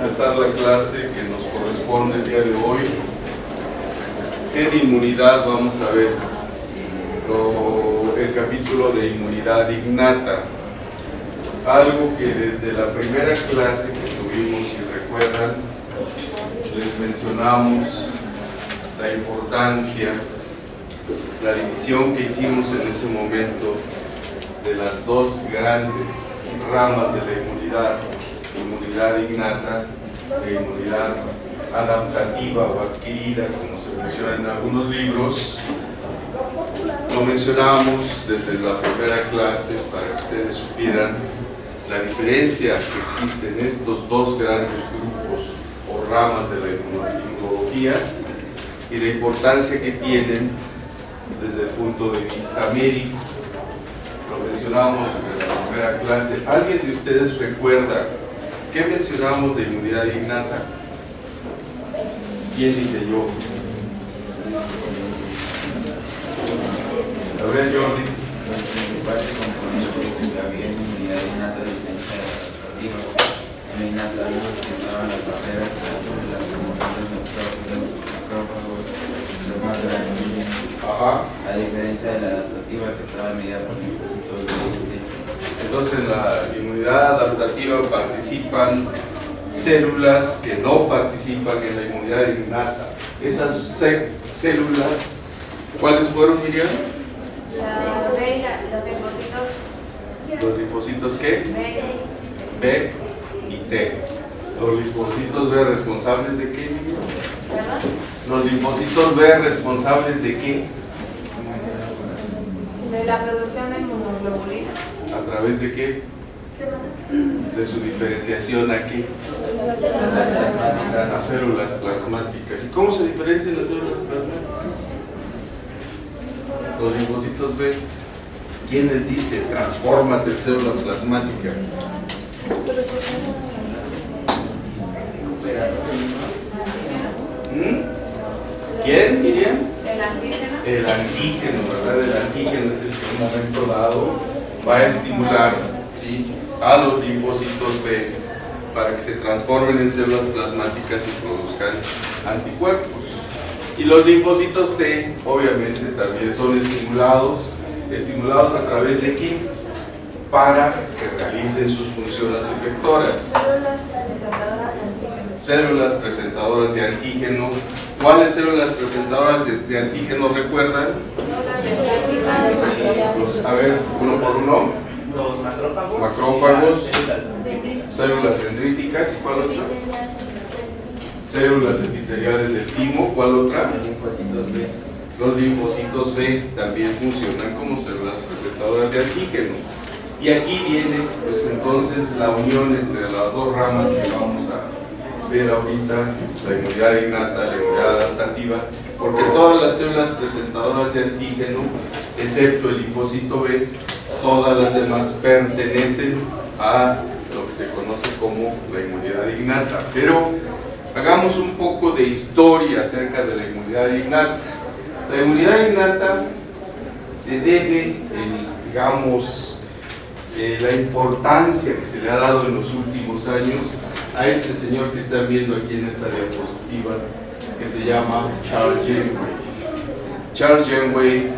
empezar la clase que nos corresponde el día de hoy. En inmunidad vamos a ver el capítulo de inmunidad innata, algo que desde la primera clase que tuvimos, si recuerdan, les mencionamos la importancia, la división que hicimos en ese momento de las dos grandes ramas de la inmunidad, inmunidad innata e inmunidad adaptativa o adquirida, como se menciona en algunos libros. Lo mencionamos desde la primera clase para que ustedes supieran la diferencia que existe en estos dos grandes grupos o ramas de la inmunología y la importancia que tienen desde el punto de vista médico. Lo mencionamos desde la primera clase. ¿Alguien de ustedes recuerda qué mencionamos de inmunidad innata? ¿Quién dice yo? A ver, Jordi. Parte componente que había en inmunidad innata de defensa adaptativa. En la innata que estaban las barreras, las como son los macrófagos, los más grandes. Ajá. A diferencia de la adaptativa que estaba medida por linfocitos B. Entonces en la inmunidad adaptativa participan células que no participan en la inmunidad innata. Esas células, ¿cuáles fueron, Miriam? La B y los linfocitos. ¿Los linfocitos qué? B. B y T. ¿Los linfocitos B responsables de qué, Miriam? ¿Verdad? ¿Los linfocitos B responsables de qué? De la producción de inmunoglobulina. ¿A través de qué? De su diferenciación a qué? A células plasmáticas. ¿Y cómo se diferencian las células plasmáticas? Los linfocitos B. ¿Quién les dice? Transfórmate en célula plasmática. ¿Quién, Miriam? El antígeno. El antígeno, ¿verdad? El antígeno es el que en un momento dado va a estimular, ¿sí?, a los linfocitos B para que se transformen en células plasmáticas y produzcan anticuerpos. Y los linfocitos T, obviamente, también son estimulados a través de qué? Para que realicen sus funciones efectoras. Células presentadoras de antígeno. ¿Cuáles células presentadoras de antígeno recuerdan? Pues, a ver, uno por uno. Los macrófagos. Macrófagos. Células dendríticas. ¿Y cuál otra? Células epiteliales del timo. ¿Cuál otra? Linfocitos B. Los linfocitos B también funcionan como células presentadoras de antígeno. Y aquí viene, pues entonces, la unión entre las dos ramas que vamos a ver ahorita, la inmunidad innata, la inmunidad adaptativa, porque todas las células presentadoras de antígeno, excepto el linfocito B, todas las demás pertenecen a lo que se conoce como la inmunidad innata. Pero hagamos un poco de historia acerca de la inmunidad innata. La inmunidad innata se debe, digamos, la importancia que se le ha dado en los últimos años a este señor que están viendo aquí en esta diapositiva, que se llama Charles Janeway. Charles Janeway,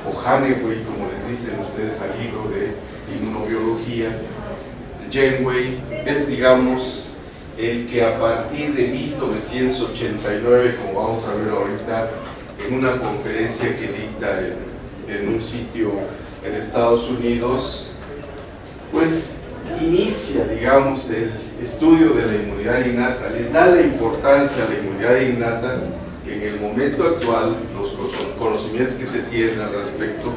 o Haneway, como les dicen ustedes al libro de inmunobiología. Janeway es, digamos, el que a partir de 1989, como vamos a ver ahorita, en una conferencia que dicta en un sitio en Estados Unidos, pues inicia, digamos, el estudio de la inmunidad innata, le da la importancia a la inmunidad innata, que en el momento actual los conocimientos que se tienen al respecto,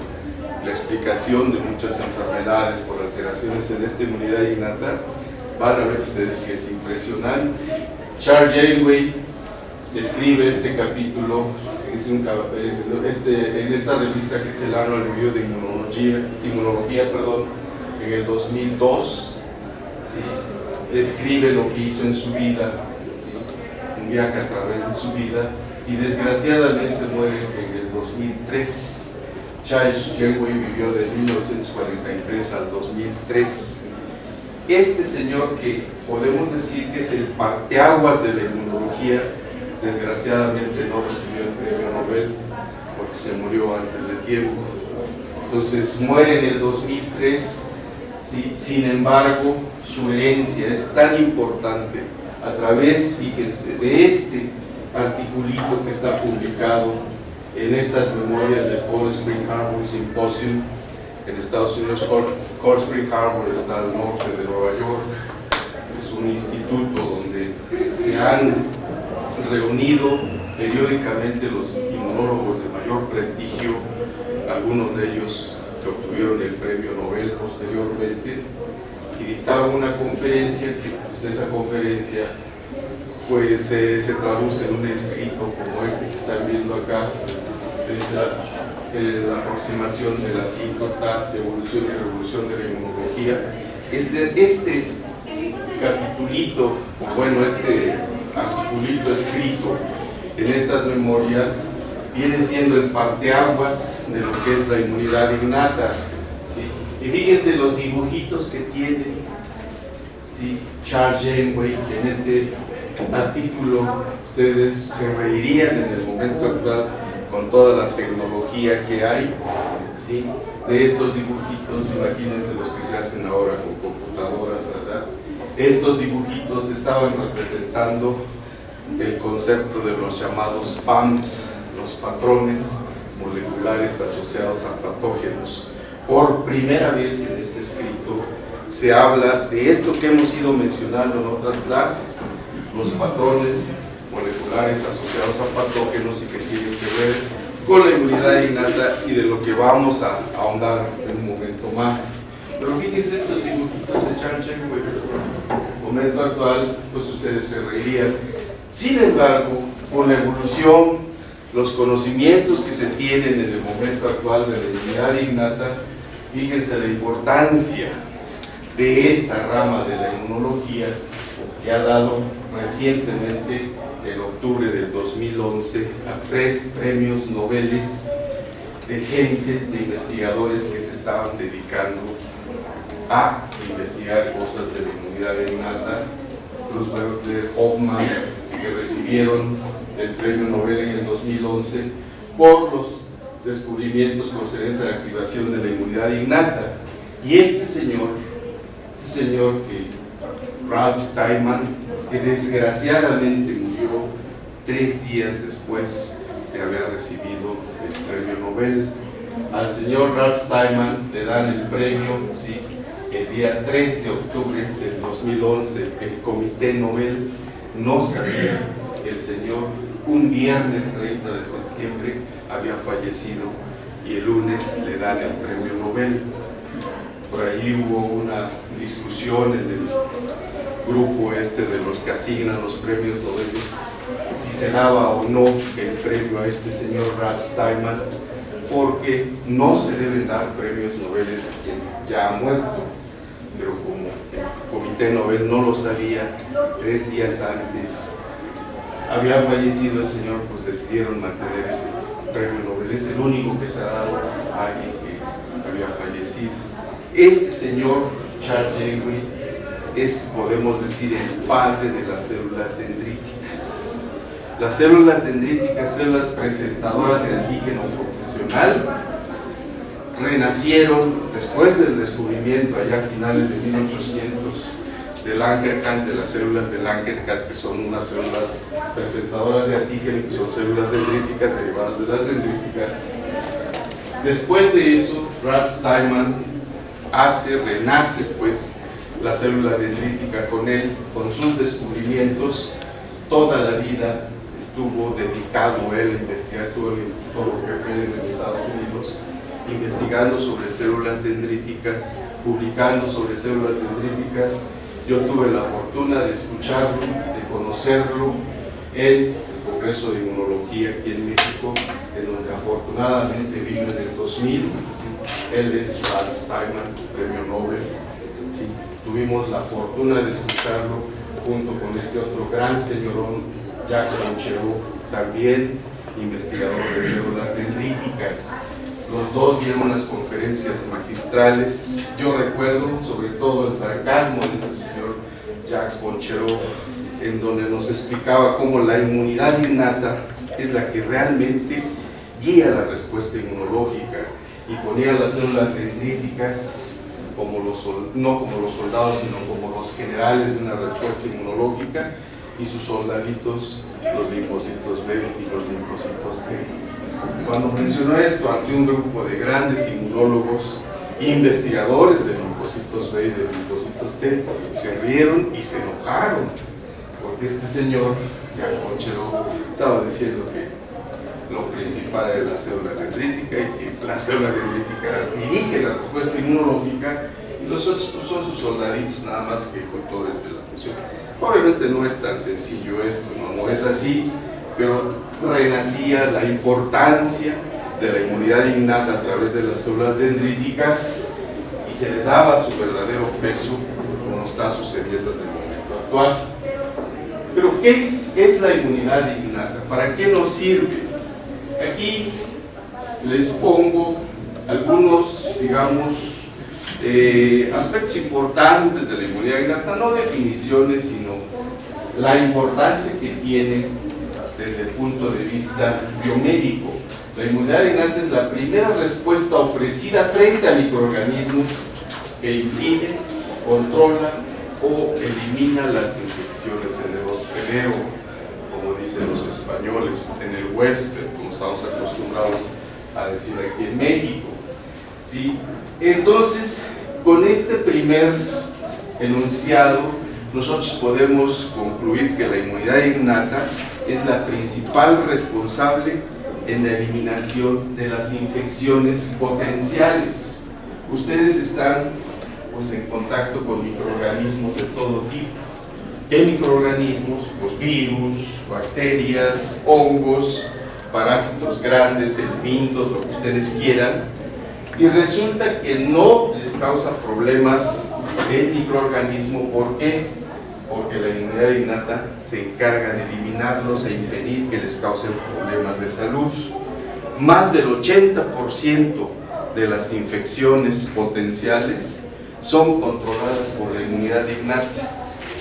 la explicación de muchas enfermedades por alteraciones en esta inmunidad innata, van a ver ustedes que es impresionante. Charles Janeway escribe este capítulo en esta revista que es el Annual Review de Inmunología, en el 2002, ¿sí? Escribe lo que hizo en su vida, ¿sí?, un viaje a través de su vida, y desgraciadamente muere en el 2003. Charles Janeway vivió de 1943 al 2003. este señor que podemos decir que es el parteaguas de la inmunología, desgraciadamente no recibió el premio Nobel porque se murió antes de tiempo. Entonces muere en el 2003, ¿sí? Sin embargo, su herencia es tan importante a través, fíjense, de este articulito que está publicado en estas memorias del Cold Spring Harbor Symposium en Estados Unidos. Cold Spring Harbor está al norte de Nueva York, es un instituto donde se han reunido periódicamente los inmunólogos de mayor prestigio, algunos de ellos que obtuvieron el premio Nobel posteriormente, y dictaron una conferencia que pues, esa conferencia pues se traduce en un escrito como este que están viendo acá, es la aproximación de la asíntota de evolución y revolución de la inmunología. Este capitulito, bueno, este articulito escrito en estas memorias viene siendo el parteaguas de lo que es la inmunidad innata, ¿sí? Y fíjense los dibujitos que tiene, ¿sí? Charles Janeway en este artículo. Ustedes se reirían en el momento actual con toda la tecnología que hay, ¿sí? De estos dibujitos. Imagínense los que se hacen ahora con computadoras, ¿verdad? Estos dibujitos estaban representando el concepto de los llamados PAMs, los patrones moleculares asociados a patógenos. Por primera vez en este escrito se habla de esto que hemos ido mencionando en otras clases, los patrones moleculares asociados a patógenos y que tienen que ver con la inmunidad innata, y de lo que vamos a ahondar en un momento más. Pero fíjense estos dibujitos de Charles Janeway, en el momento actual, pues ustedes se reirían. Sin embargo, con la evolución, los conocimientos que se tienen en el momento actual de la inmunidad innata, fíjense la importancia de esta rama de la inmunología que ha dado recientemente, en octubre del 2011, a 3 premios Nobel de gentes, de investigadores que se estaban dedicando a investigar cosas de la inmunidad innata. Roosevelt, Hoffman, que recibieron el premio Nobel en el 2011 por los descubrimientos procedentes de la activación de la inmunidad innata. Y este señor que Ralph Steinman, que desgraciadamente murió 3 días después de haber recibido el premio Nobel. Al señor Ralph Steinman le dan el premio, ¿sí?, el día 3 de octubre del 2011. El Comité Nobel no sabía que el señor un viernes 30 de septiembre había fallecido, y el lunes le dan el premio Nobel. Por ahí hubo una discusión en el grupo de los que asignan los premios Nobel, si se daba o no el premio a este señor Ralph Steinman, porque no se deben dar premios Nobel a quien ya ha muerto. Pero como el Comité Nobel no lo sabía, 3 días antes había fallecido el señor, pues decidieron mantener ese premio Nobel. Es el único que se ha dado a alguien que había fallecido. Este señor Charles Janeway es, podemos decir, el padre de las células dendríticas. Las células dendríticas, células presentadoras de antígeno profesional, renacieron después del descubrimiento allá a finales de 1800 de Langerhans, de las células de Langerhans, que son unas células presentadoras de antígeno, que son células dendríticas derivadas de las dendríticas. Después de eso, Ralph Steinman renace pues la célula dendrítica con él, con sus descubrimientos. Toda la vida estuvo dedicado él a investigar, estuvo en el Instituto Rockefeller en Estados Unidos, investigando sobre células dendríticas, publicando sobre células dendríticas. Yo tuve la fortuna de escucharlo, de conocerlo en el Congreso de Inmunología aquí en México, en donde afortunadamente vino en el 2000. ¿Sí? Él es Ralph Steinman, premio Nobel. ¿Sí? Tuvimos la fortuna de escucharlo junto con este otro gran señorón, Jackson Chero, también investigador de células dendríticas. Los dos dieron unas conferencias magistrales. Yo recuerdo sobre todo el sarcasmo de este señor Jacques Boncherot, en donde nos explicaba cómo la inmunidad innata es la que realmente guía la respuesta inmunológica, y ponía las células dendríticas como no como los soldados, sino como los generales de una respuesta inmunológica, y sus soldaditos, los linfocitos B y los linfocitos T. Cuando mencionó esto ante un grupo de grandes inmunólogos, investigadores de linfocitos B y de linfocitos T, se rieron y se enojaron, porque este señor, Jacques Boncherot, estaba diciendo que lo principal era la célula dendrítica, y que la célula dendrítica dirige la respuesta inmunológica, y los otros pues, son sus soldaditos nada más que ejecutores de la función. Obviamente no es tan sencillo esto, no es así, pero renacía la importancia de la inmunidad innata a través de las células dendríticas, y se le daba su verdadero peso, como está sucediendo en el momento actual. Pero ¿qué es la inmunidad innata? ¿Para qué nos sirve? Aquí les pongo algunos, digamos, aspectos importantes de la inmunidad innata, no definiciones, sino la importancia que tiene desde el punto de vista biomédico. La inmunidad innata es la primera respuesta ofrecida frente a microorganismos que impide, controla o elimina las infecciones en el hospedero, como dicen los españoles, en el huésped, como estamos acostumbrados a decir aquí en México, ¿sí? Entonces, con este primer enunciado, nosotros podemos concluir que la inmunidad innata es la principal responsable en la eliminación de las infecciones potenciales. Ustedes están pues, en contacto con microorganismos de todo tipo. ¿Qué microorganismos? Pues virus, bacterias, hongos, parásitos grandes, helmintos, lo que ustedes quieran, y resulta que no les causa problemas el microorganismo. ¿Por qué? Porque la inmunidad innata se encarga de eliminarlos e impedir que les causen problemas de salud. Más del 80% de las infecciones potenciales son controladas por la inmunidad innata,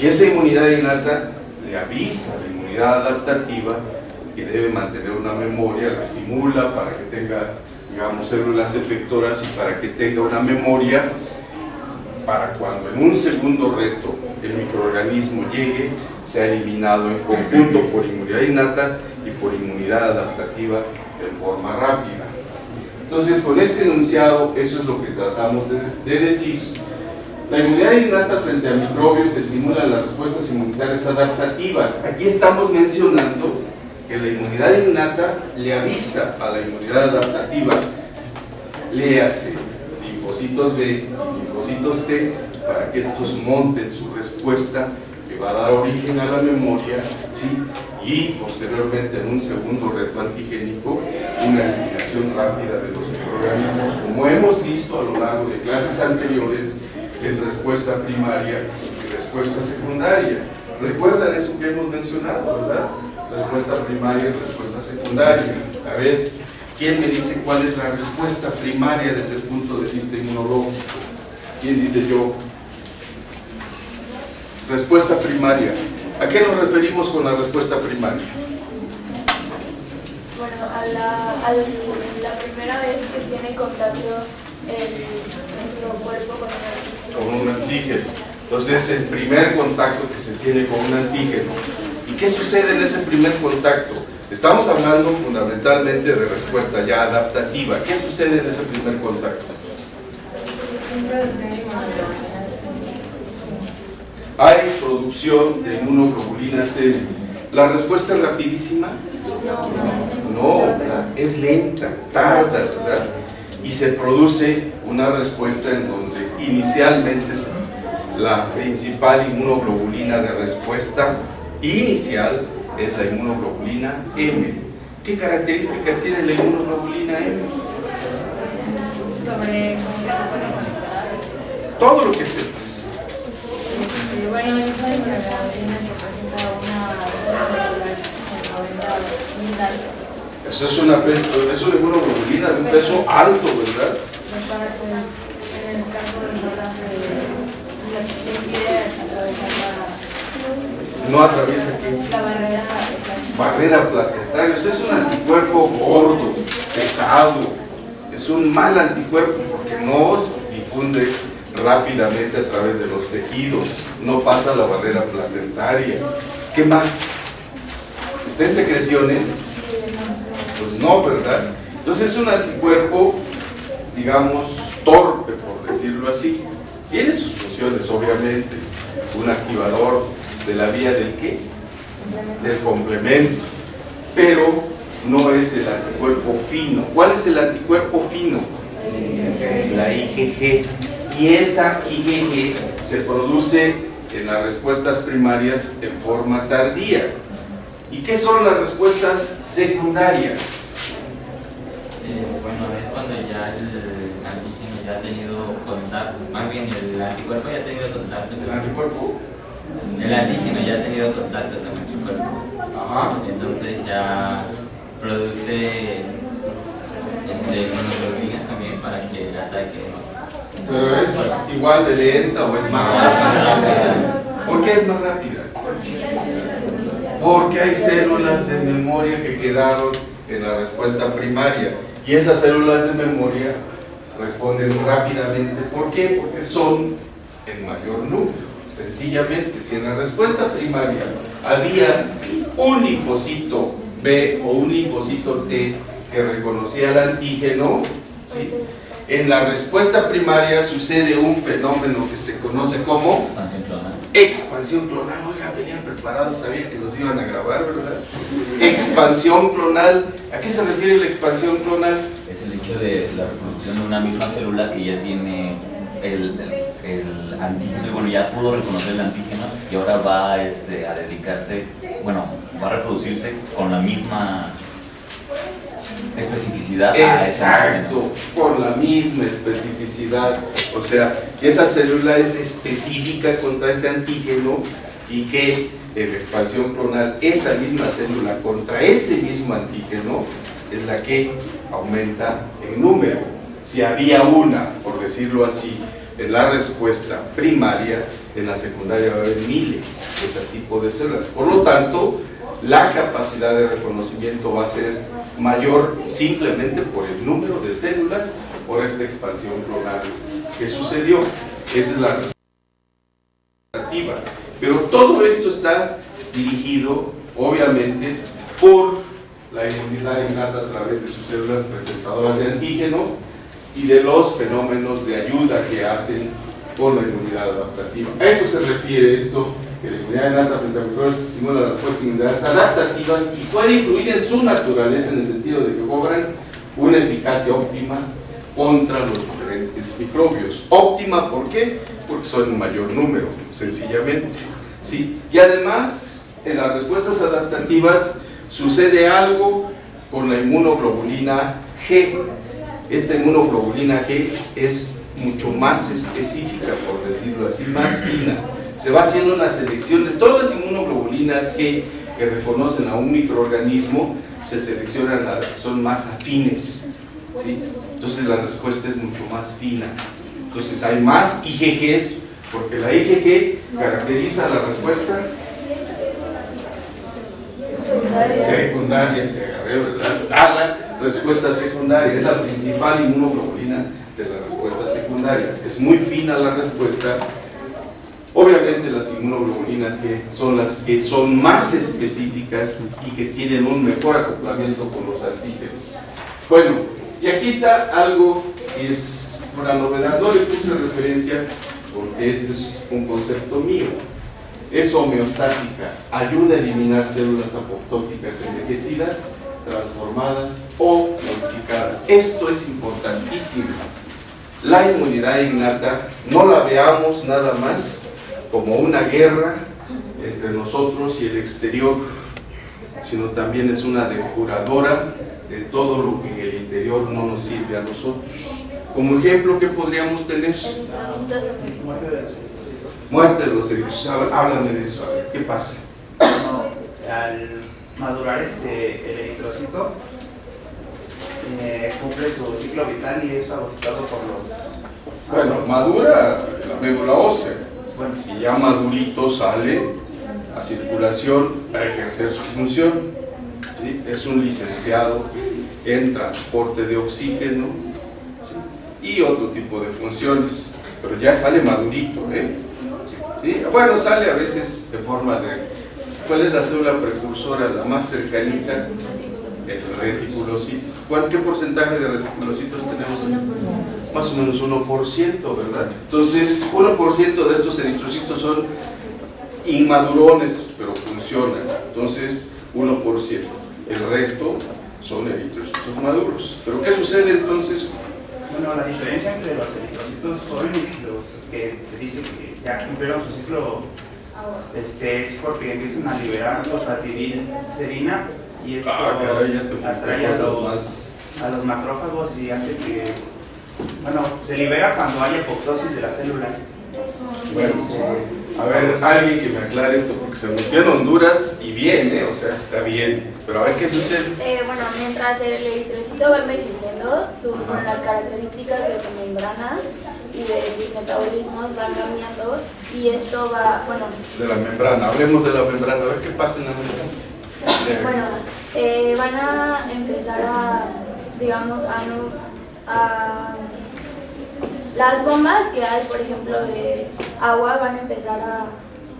y esa inmunidad innata le avisa a la inmunidad adaptativa que debe mantener una memoria, la estimula para que tenga, digamos, células efectoras, y para que tenga una memoria para cuando en un segundo reto el microorganismo llegue, sea eliminado en conjunto por inmunidad innata y por inmunidad adaptativa en forma rápida. Entonces, con este enunciado, eso es lo que tratamos de decir. La inmunidad innata frente a microbios estimula las respuestas inmunitarias adaptativas. Aquí estamos mencionando que la inmunidad innata le avisa a la inmunidad adaptativa, le hace linfocitos B, linfocitos T, para que estos monten su respuesta que va a dar origen a la memoria, ¿sí? Y posteriormente en un segundo reto antigénico, una eliminación rápida de los microorganismos, como hemos visto a lo largo de clases anteriores, en respuesta primaria y respuesta secundaria. ¿Recuerdan eso que hemos mencionado, verdad? Respuesta primaria y respuesta secundaria. A ver, ¿quién me dice cuál es la respuesta primaria desde el punto de vista inmunológico? ¿Quién dice yo? Respuesta primaria. ¿A qué nos referimos con la respuesta primaria? Bueno, a la primera vez que tiene contacto nuestro cuerpo con un antígeno. Entonces, el primer contacto que se tiene con un antígeno. ¿Y qué sucede en ese primer contacto? Estamos hablando fundamentalmente de respuesta ya adaptativa. ¿Qué sucede en ese primer contacto? Hay producción de inmunoglobulina C. ¿La respuesta es rapidísima? No, es lenta, tarda, ¿verdad? Y se produce una respuesta en donde inicialmente la principal inmunoglobulina de respuesta inicial es la inmunoglobulina M. ¿Qué características tiene la inmunoglobulina M? Sobre cómo que se puede manipular. Todo lo que sepas. Bueno, esa inmunoglobulina que presenta una molecular en 90 mil alto. Eso es una inmunoglobulina de un peso alto, ¿verdad? Doctora, pues, en el caso del doblaje, le impide atravesar No atraviesa ¿qué? la barrera. Barrera placentaria. Ese es un anticuerpo gordo, pesado. Es un mal anticuerpo porque no difunde rápidamente a través de los tejidos. No pasa la barrera placentaria. ¿Qué más? ¿Está en secreciones? Pues no, ¿verdad? Entonces es un anticuerpo, digamos, torpe, por decirlo así. Tiene sus funciones, obviamente. Es un activador de la vía del ¿qué? Del complemento. Pero no es el anticuerpo fino. ¿Cuál es el anticuerpo fino? La IgG. Y esa IgG se produce en las respuestas primarias en forma tardía. ¿Y qué son las respuestas secundarias? Bueno, es cuando ya el antígeno ya ha tenido contacto, más bien el anticuerpo ya ha tenido contacto. ¿El anticuerpo? El antígeno ya ha tenido contacto con nuestro cuerpo. Ajá. Entonces ya produce monoglobulinas también para que el ataque. Pero es igual de lenta o es más rápida. ¿Por qué es más rápida? Porque hay células de memoria que quedaron en la respuesta primaria y esas células de memoria responden rápidamente. ¿Por qué? Porque son en mayor número. Sencillamente, si en la respuesta primaria había un linfocito B o un linfocito T que reconocía el antígeno, ¿sí? En la respuesta primaria sucede un fenómeno que se conoce como expansión clonal. Oiga, venían preparados, sabían que los iban a grabar, ¿verdad? Expansión clonal. ¿A qué se refiere la expansión clonal? Es el hecho de la reproducción de una misma célula que ya tiene el antígeno, y bueno, ya pudo reconocer el antígeno y ahora va a dedicarse, bueno, va a reproducirse con la misma especificidad. Exacto, con la misma especificidad. O sea, que esa célula es específica contra ese antígeno y que en expansión clonal esa misma célula contra ese mismo antígeno es la que aumenta en número. Si había una, por decirlo así, en la respuesta primaria, en la secundaria va a haber miles de ese tipo de células. Por lo tanto, la capacidad de reconocimiento va a ser mayor simplemente por el número de células, por esta expansión clonal que sucedió. Esa es la respuesta activa. Pero todo esto está dirigido, obviamente, por la inmunidad innata a través de sus células presentadoras de antígeno y de los fenómenos de ayuda que hacen con la inmunidad adaptativa. A eso se refiere esto, que la inmunidad innata frente a microbios estimula las respuestas inmunitarias adaptativas y puede influir en su naturaleza en el sentido de que cobran una eficacia óptima contra los diferentes microbios. Óptima, ¿por qué? Porque son en mayor número, sencillamente. ¿Sí? Y además, en las respuestas adaptativas sucede algo con la inmunoglobulina G. Esta inmunoglobulina G es mucho más específica, por decirlo así, más fina. Se va haciendo una selección de todas las inmunoglobulinas G que reconocen a un microorganismo, se seleccionan las que son más afines, ¿sí? Entonces la respuesta es mucho más fina. Entonces hay más IgGs, porque la IgG caracteriza la respuesta secundaria, ¿verdad? La respuesta secundaria es la principal inmunoglobulina de la respuesta secundaria. Es muy fina la respuesta. Obviamente las inmunoglobulinas que son las que son más específicas y que tienen un mejor acoplamiento con los antígenos. Bueno, y aquí está algo que es una novedad. No le puse referencia porque este es un concepto mío. Es homeostática, ayuda a eliminar células apoptóticas envejecidas, transformadas o modificadas. Esto es importantísimo. La inmunidad innata no la veamos nada más como una guerra entre nosotros y el exterior, sino también es una depuradora de todo lo que en el interior no nos sirve a nosotros. Como ejemplo, ¿qué podríamos tener? Muerte de los eritrocitos. Háblame de eso, a ver, ¿qué pasa? Bueno, al madurar el eritrocito, cumple su ciclo vital y es fagocitado por los... Bueno, madura la médula ósea Bueno, y ya madurito sale a circulación para ejercer su función. ¿Sí? Es un licenciado en transporte de oxígeno, ¿sí? Y otro tipo de funciones, pero ya sale madurito, ¿Sí? Bueno, sale a veces de forma de... ¿Cuál es la célula precursora, la más cercanita? El reticulocito. ¿Qué porcentaje de reticulocitos tenemos? Más o menos 1%, ¿verdad? Entonces, 1% de estos eritrocitos son inmadurones, pero funcionan. Entonces, 1%. El resto son eritrocitos maduros. ¿Pero qué sucede entonces? bueno, la diferencia entre los eritrocitos jóvenes y los que se dice que ya cumplieron su ciclo es porque empiezan a liberar fosfatidilcerina y esto caray, ya te fuiste atrae a cosas más... a los macrófagos y hace que, bueno, se libera cuando hay apoptosis de la célula. Bueno, a ver, alguien que me aclare esto, porque se metió en Honduras y bien, o sea, está bien, pero a ver qué sucede. Bueno, mientras el eritrocito va envejeciendo, las características de su membrana y de sus metabolismos van cambiando y esto va, bueno... De la membrana, hablemos de la membrana, a ver qué pasa en la membrana. Bueno, van a empezar a, digamos, las bombas que hay, por ejemplo, de agua van a empezar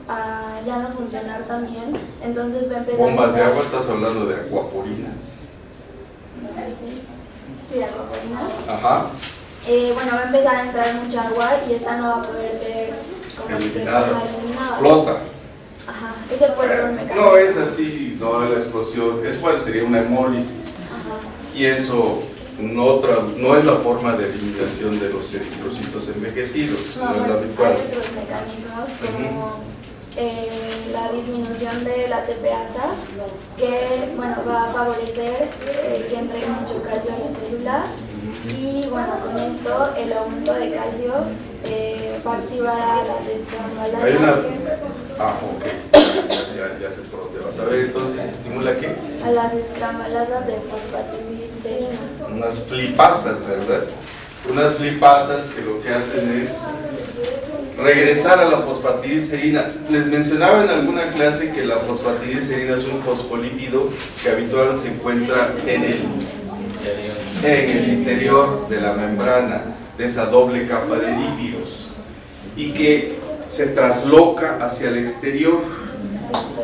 a ya no funcionar tan bien, entonces va a empezar... Bombas de agua, estás hablando de acuaporinas. Sí, acuaporinas. Ajá. Bueno, va a empezar a entrar mucha agua y esta no va a poder ser como Eliminada. Explota. Ajá, ese puede ser un mecanismo. No es así, no es la explosión, es cual sería una hemólisis. Ajá. Y eso no es la forma de eliminación de los eritrocitos envejecidos, no es la habitual. Hay otros mecanismos como la disminución de la TPasa, que bueno, va a favorecer que entre mucho calcio en la célula. Y bueno, con esto el aumento de calcio va a activar a las escámulas. Hay una... ok, ya sé por dónde vas a ver, entonces estimula ¿qué? A las escamalazas de fosfatidilcerina. Unas flipasas, ¿verdad? Unas flipasas que lo que hacen es regresar a la fosfatidilcerina. Les mencionaba en alguna clase que la fosfatidilcerina es un fosfolípido que habitualmente se encuentra en el interior de la membrana, de esa doble capa de lípidos, y que se trasloca hacia el exterior,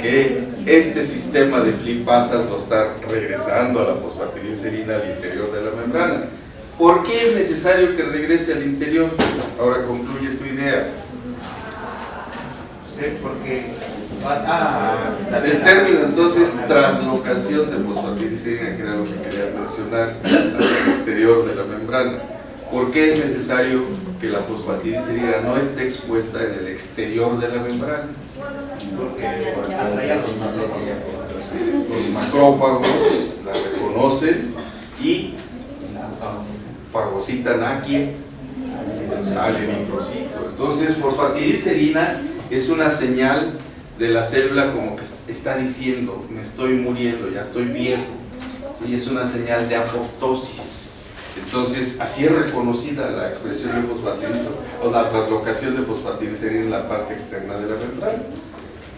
que este sistema de flipasas lo está regresando a la fosfatidilcerina al interior de la membrana. ¿Por qué es necesario que regrese al interior? Ahora concluye tu idea. Sí, porque va a... El término entonces traslocación de fosfatidilcerina, que era lo que quería mencionar, hacia el exterior de la membrana. ¿Por qué es necesario que la fosfatidilcerina no esté expuesta en el exterior de la membrana? Porque atrae a los macrófagos. Los macrófagos la reconocen y fagocitan aquí al eritrocito. Entonces, fosfatidilcerina es una señal de la célula como que está diciendo, me estoy muriendo, ya estoy viejo. ¿Sí? Es una señal de apoptosis. Entonces, así es reconocida la expresión de fosfatidilcerina o la traslocación de fosfatidilcerina en la parte externa de la membrana.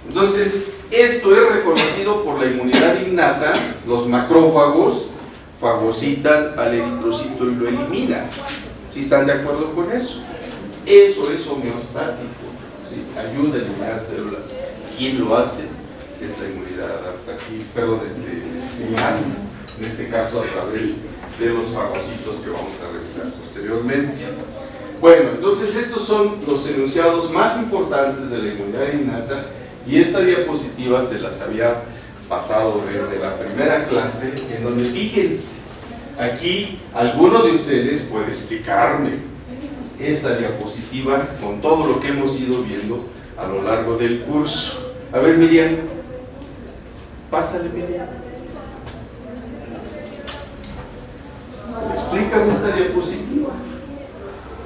Entonces, esto es reconocido por la inmunidad innata. Los macrófagos fagocitan al eritrocito y lo eliminan. ¿Sí están de acuerdo con eso? Eso es homeostático, ¿sí? Ayuda a eliminar células. ¿Quién lo hace? Es la inmunidad adaptativa, innata, en este caso a través de los fagocitos que vamos a revisar posteriormente. Bueno, entonces estos son los enunciados más importantes de la inmunidad innata, y esta diapositiva se las había pasado desde la primera clase, en donde fíjense, aquí alguno de ustedes puede explicarme esta diapositiva con todo lo que hemos ido viendo a lo largo del curso. A ver, Miriam, pásale, Miriam. Explícame esta diapositiva.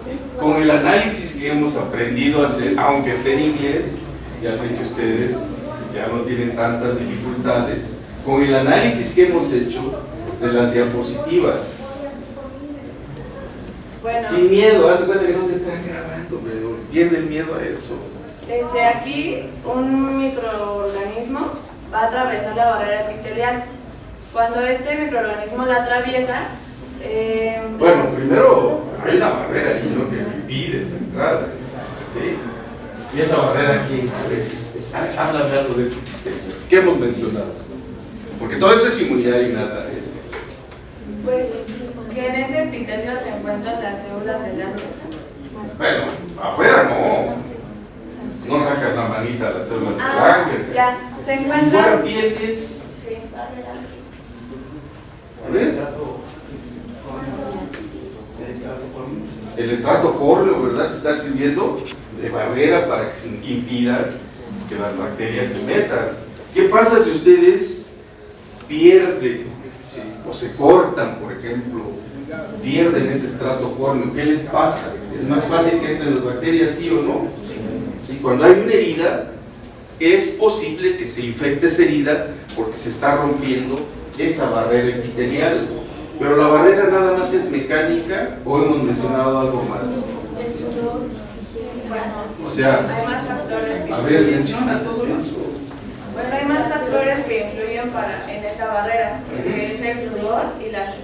¿Sí? Con el análisis que hemos aprendido a hacer, aunque esté en inglés, ya sé que ustedes ya no tienen tantas dificultades. Con el análisis que hemos hecho, de las diapositivas. Bueno, Sin miedo, haz de cuenta que no te están grabando, pero pierde el miedo a eso. aquí un microorganismo va a atravesar la barrera epitelial. Cuando este microorganismo la atraviesa, Bueno, primero hay una barrera ahí, ¿no?, que impide la entrada, ¿sí? Y esa barrera, ¿qué es? A ver, háblame algo de eso. ¿Qué hemos mencionado? Porque todo eso es inmunidad innata. pues que en ese epitelio se encuentran las células del ángel. Bueno, afuera no. No sacas la manita a las células del ángel. Ya, se Si fuera encuentran. piel, ¿qué es? Sí, A ver. El estrato córneo, ¿verdad? Te está sirviendo de barrera para que impida que las bacterias se metan. ¿Qué pasa si ustedes pierden, ¿sí?, o se cortan, por ejemplo, pierden ese estrato córneo? ¿Qué les pasa? ¿Es más fácil que entren las bacterias, sí o no? ¿Sí? Cuando hay una herida, es posible que se infecte esa herida porque se está rompiendo esa barrera epitelial. Pero la barrera nada más es mecánica, o hemos mencionado algo más. El sudor. Bueno, O sea, hay más factores que a ver, menciona todo eso. Bueno, hay más factores que influyen en esta barrera, que es el sudor y las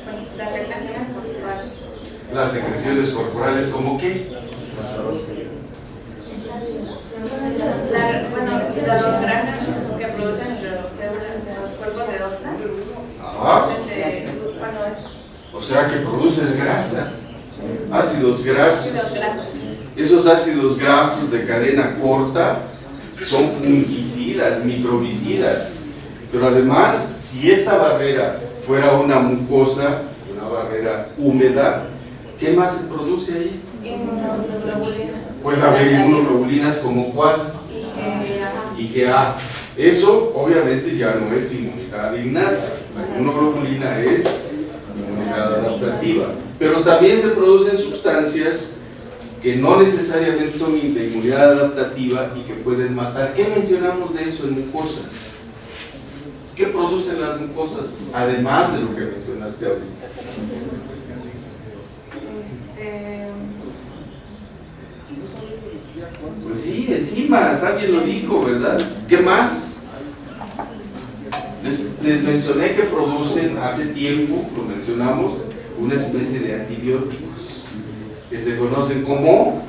secreciones corporales. Las secreciones corporales, ¿cómo qué? Las grasas que producen las células de los cuerpos de Doppler. Ah, Entonces, o sea que produces grasa, ácidos grasos. ácidos grasos. Esos ácidos grasos de cadena corta son fungicidas, microbicidas. Pero además, si esta barrera fuera una mucosa, una barrera húmeda, ¿qué más se produce ahí? Inmunoglobulina. Puede haber inmunoglobulinas como ¿cuál? IgA. Eso obviamente ya no es inmunidad innata. La inmunoglobulina es inmunidad adaptativa. Pero también se producen sustancias que no necesariamente son de inmunidad adaptativa y que pueden matar. ¿Qué mencionamos de eso en mucosas? ¿Qué producen las mucosas? Además de lo que mencionaste ahorita. Pues sí, enzimas, alguien lo dijo, ¿verdad? ¿Qué más? Les mencioné que producen hace tiempo, lo mencionamos, una especie de antibióticos que se conocen como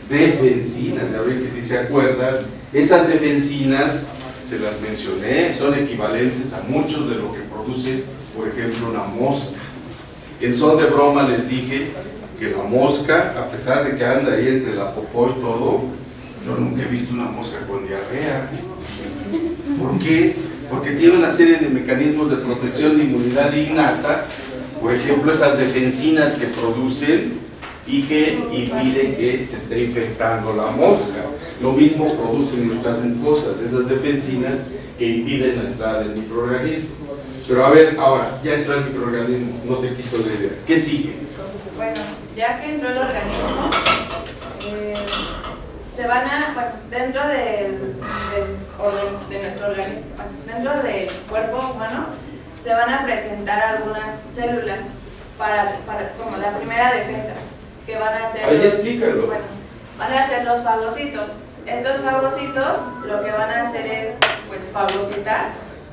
defensinas. Ya ven que si se acuerdan, esas defensinas, se las mencioné, son equivalentes a muchos de lo que produce, por ejemplo, una mosca. En son de broma les dije que la mosca, a pesar de que anda ahí entre la popó y todo, yo nunca he visto una mosca con diarrea. ¿Por qué? Porque tiene una serie de mecanismos de protección de inmunidad innata, por ejemplo, esas defensinas que producen y que impiden que se esté infectando la mosca. Lo mismo producen nuestras mucosas, esas defensinas que impiden la entrada del microorganismo. Pero a ver, ahora, ya entró el microorganismo, no te quito la idea. ¿Qué sigue? Bueno, ya que entró el organismo, se van a, bueno, dentro de nuestro organismo, dentro del cuerpo humano, se van a presentar algunas células para como la primera defensa, que van a ser... Ahí explícalo. Bueno, van a ser los fagocitos. Estos fagocitos lo que van a hacer es, pues, fagocitar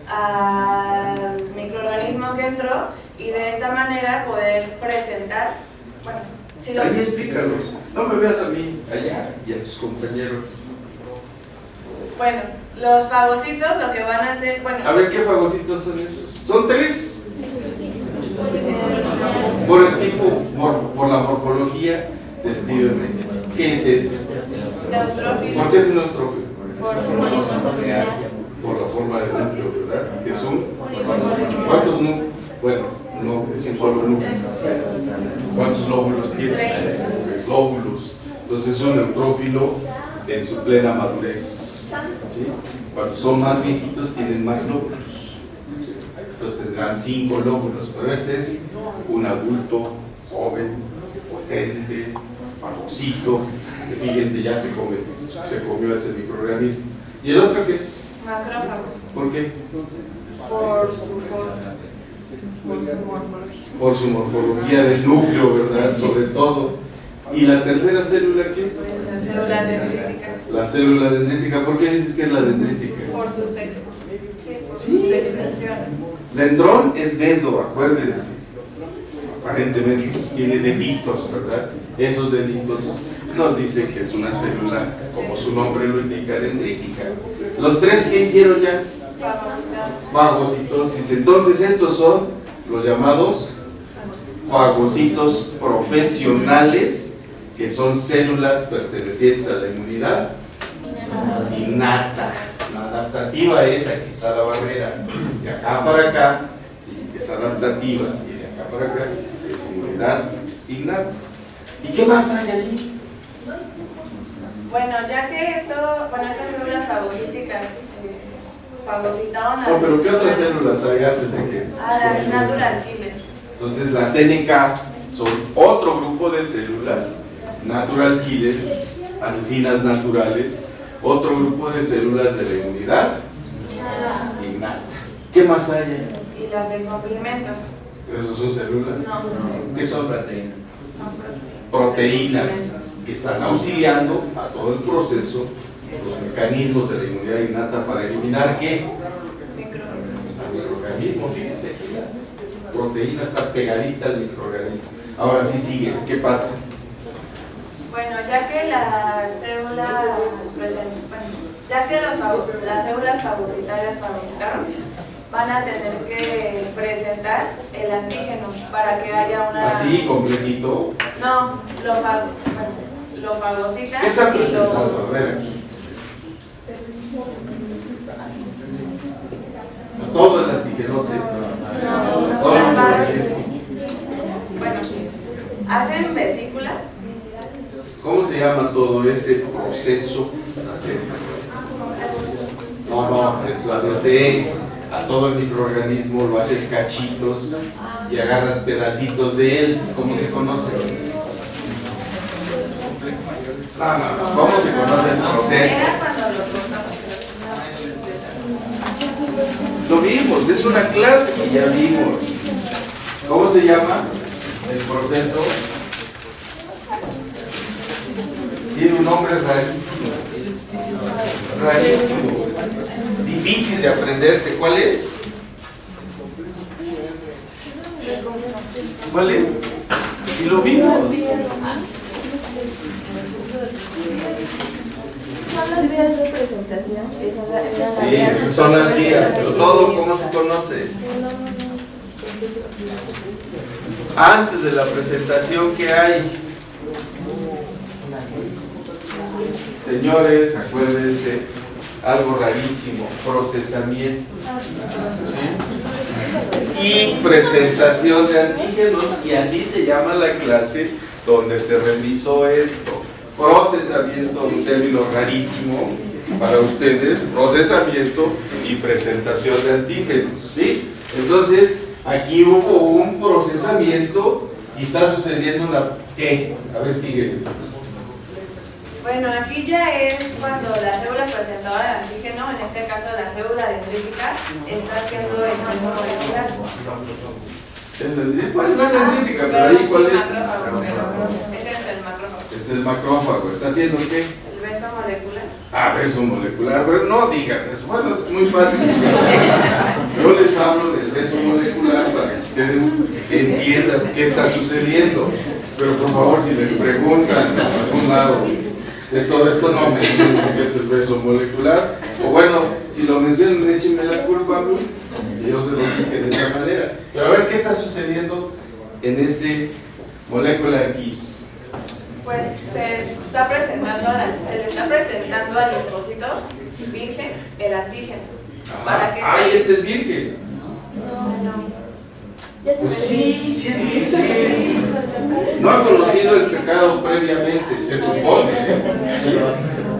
al microorganismo que entró y de esta manera poder presentar, bueno, si lo... Ahí explícalo. No me veas a mí, allá, y a tus compañeros. Bueno, los fagocitos lo que van a hacer, bueno... A ver, ¿qué fagocitos son esos? ¿Son tres? Por el tipo, por la morfología, descríbeme. ¿Qué es esto? Neutrófilo. ¿Por qué es un neutrófilo? Por su mononuclear. Por la forma del núcleo, ¿verdad? Que son, ¿cuántos núcleos? Bueno, no, es un solo núcleo. ¿Cuántos lóbulos tiene? Tres lóbulos. Entonces es un neutrófilo en su plena madurez, ¿sí? Cuando son más viejitos tienen más lóbulos, ¿sí? Entonces tendrán 5 lóbulos, pero este es un adulto joven, potente, fagocito, que fíjense, ya se comió ese microorganismo. ¿Y el otro qué es? Macrófago. ¿Por qué? Por su forma. Por su morfología del núcleo, ¿verdad? Sobre todo. ¿Y la tercera célula qué es? La célula dendrítica. La célula dendrítica. ¿Por qué dices que es la dendrítica? Por su sexo. Sí, por Sí. su segmentación. Dendrón es dendo, acuérdense. Aparentemente pues, tiene deditos, ¿verdad? Esos deditos nos dicen que es una célula, como su nombre lo indica, dendrítica. Los tres que hicieron ya, fagocitosis. Entonces estos son los llamados fagocitos profesionales, que son células pertenecientes a la inmunidad innata. La adaptativa es, aquí está la barrera, de acá para acá, sí, es adaptativa, y de acá para acá es inmunidad innata. ¿Y qué más hay allí? Bueno, ya que estas células fagocíticas fagocitaron a... No, pero ¿qué otras células hay antes de que...? A las natural killer. Entonces las NK son otro grupo de células, natural killer, asesinas naturales, otro grupo de células de la inmunidad innata. ¿Qué más hay ahí? Y las de complemento. ¿Pero esos son células? No. ¿Qué son? Proteína. Son Proteínas que están auxiliando a todo el proceso, los mecanismos de la inmunidad innata para eliminar ¿qué? Al microorganismo, fíjate, chica. Proteína está pegadita al microorganismo. Ahora sí sigue, ¿qué pasa? Bueno, ya que las células las células fagocitarias fagocitaron, van a tener que presentar el antígeno para que haya una... Así, completito. No, lo fagocitan ¿Qué están y presentando? A ver aquí. Todo el antigenote. Todo el microorganismo. Bueno, hacen vesícula. ¿Cómo se llama todo ese proceso? No, lo haces a todo el microorganismo, lo haces cachitos y agarras pedacitos de él. ¿Cómo se conoce? No. ¿Cómo se conoce el proceso? Era cuando lo cortamos. Lo vimos, es una clase que ya vimos. ¿Cómo se llama el proceso? Tiene un nombre rarísimo. Rarísimo. Difícil de aprenderse. ¿Cuál es? ¿Cuál es? Y lo vimos. Son las vías de presentación. Sí, esas son las vías, pero todo, ¿cómo se conoce? Antes de la presentación, ¿qué hay? Señores, acuérdense, algo rarísimo, procesamiento. ¿Sí? Y presentación de antígenos, y así se llama la clase donde se revisó esto. Procesamiento, un término rarísimo para ustedes, procesamiento y presentación de antígenos, ¿sí? Entonces, aquí hubo un procesamiento y está sucediendo una... ¿Qué? A ver, sigue. Bueno, aquí ya es cuando la célula presentadora de antígeno, en este caso la célula dendrítica, está haciendo el mismo molecular. Puede ser dendrítica, pero ahí ¿cuál es? Ese es el macrófago. Es el macrófago. ¿Está haciendo qué? El beso molecular. Ah, beso molecular. Pero no digan eso. Bueno, es muy fácil. Yo les hablo del beso molecular para que ustedes entiendan qué está sucediendo. Pero por favor, si les preguntan a algún lado de todo esto, no mencionen qué es el beso molecular. O bueno, si lo mencionan, échenme la culpa a mí. Y yo se lo dije de esa manera. Pero a ver qué está sucediendo en ese molécula X. Pues se le está presentando al linfocito virgen el antígeno. Para que ¡Ay, este es virgen! Pues sí, sí es virgen. No ha conocido el pecado previamente, se supone.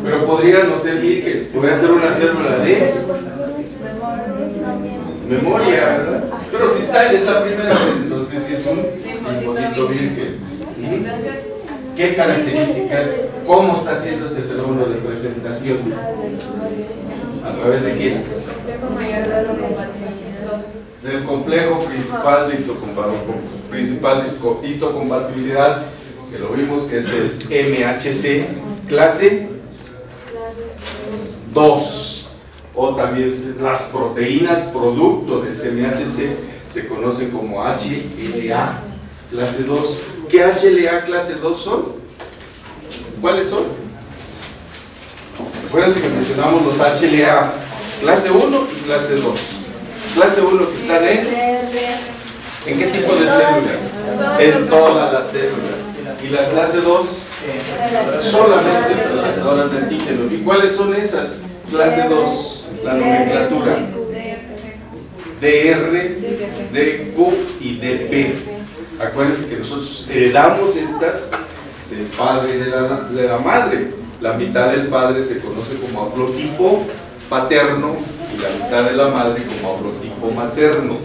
Pero podría no ser virgen, podría ser una célula de memoria, ¿verdad? Pero si está en esta primera vez, entonces sí es un linfocito virgen. Entonces, ¿qué características? ¿Cómo está haciendo ese fenómeno de presentación? ¿A través de quién? del complejo principal de histocompatibilidad, que lo vimos que es el MHC, clase 2, o también las proteínas producto del MHC se conocen como HLA clase 2. ¿Qué HLA clase 2 son? ¿Cuáles son? Acuérdense que mencionamos los HLA clase 1 y clase 2. Clase 1 que están ¿en qué tipo de células? En todas las células. Y las clase 2 solamente presentadoras de antígeno. ¿Y cuáles son esas? Clase 2, la nomenclatura. DR, DQ y DP. Acuérdense que nosotros heredamos estas del padre y de la madre. La mitad del padre se conoce como haplotipo paterno y la mitad de la madre como haplotipo materno.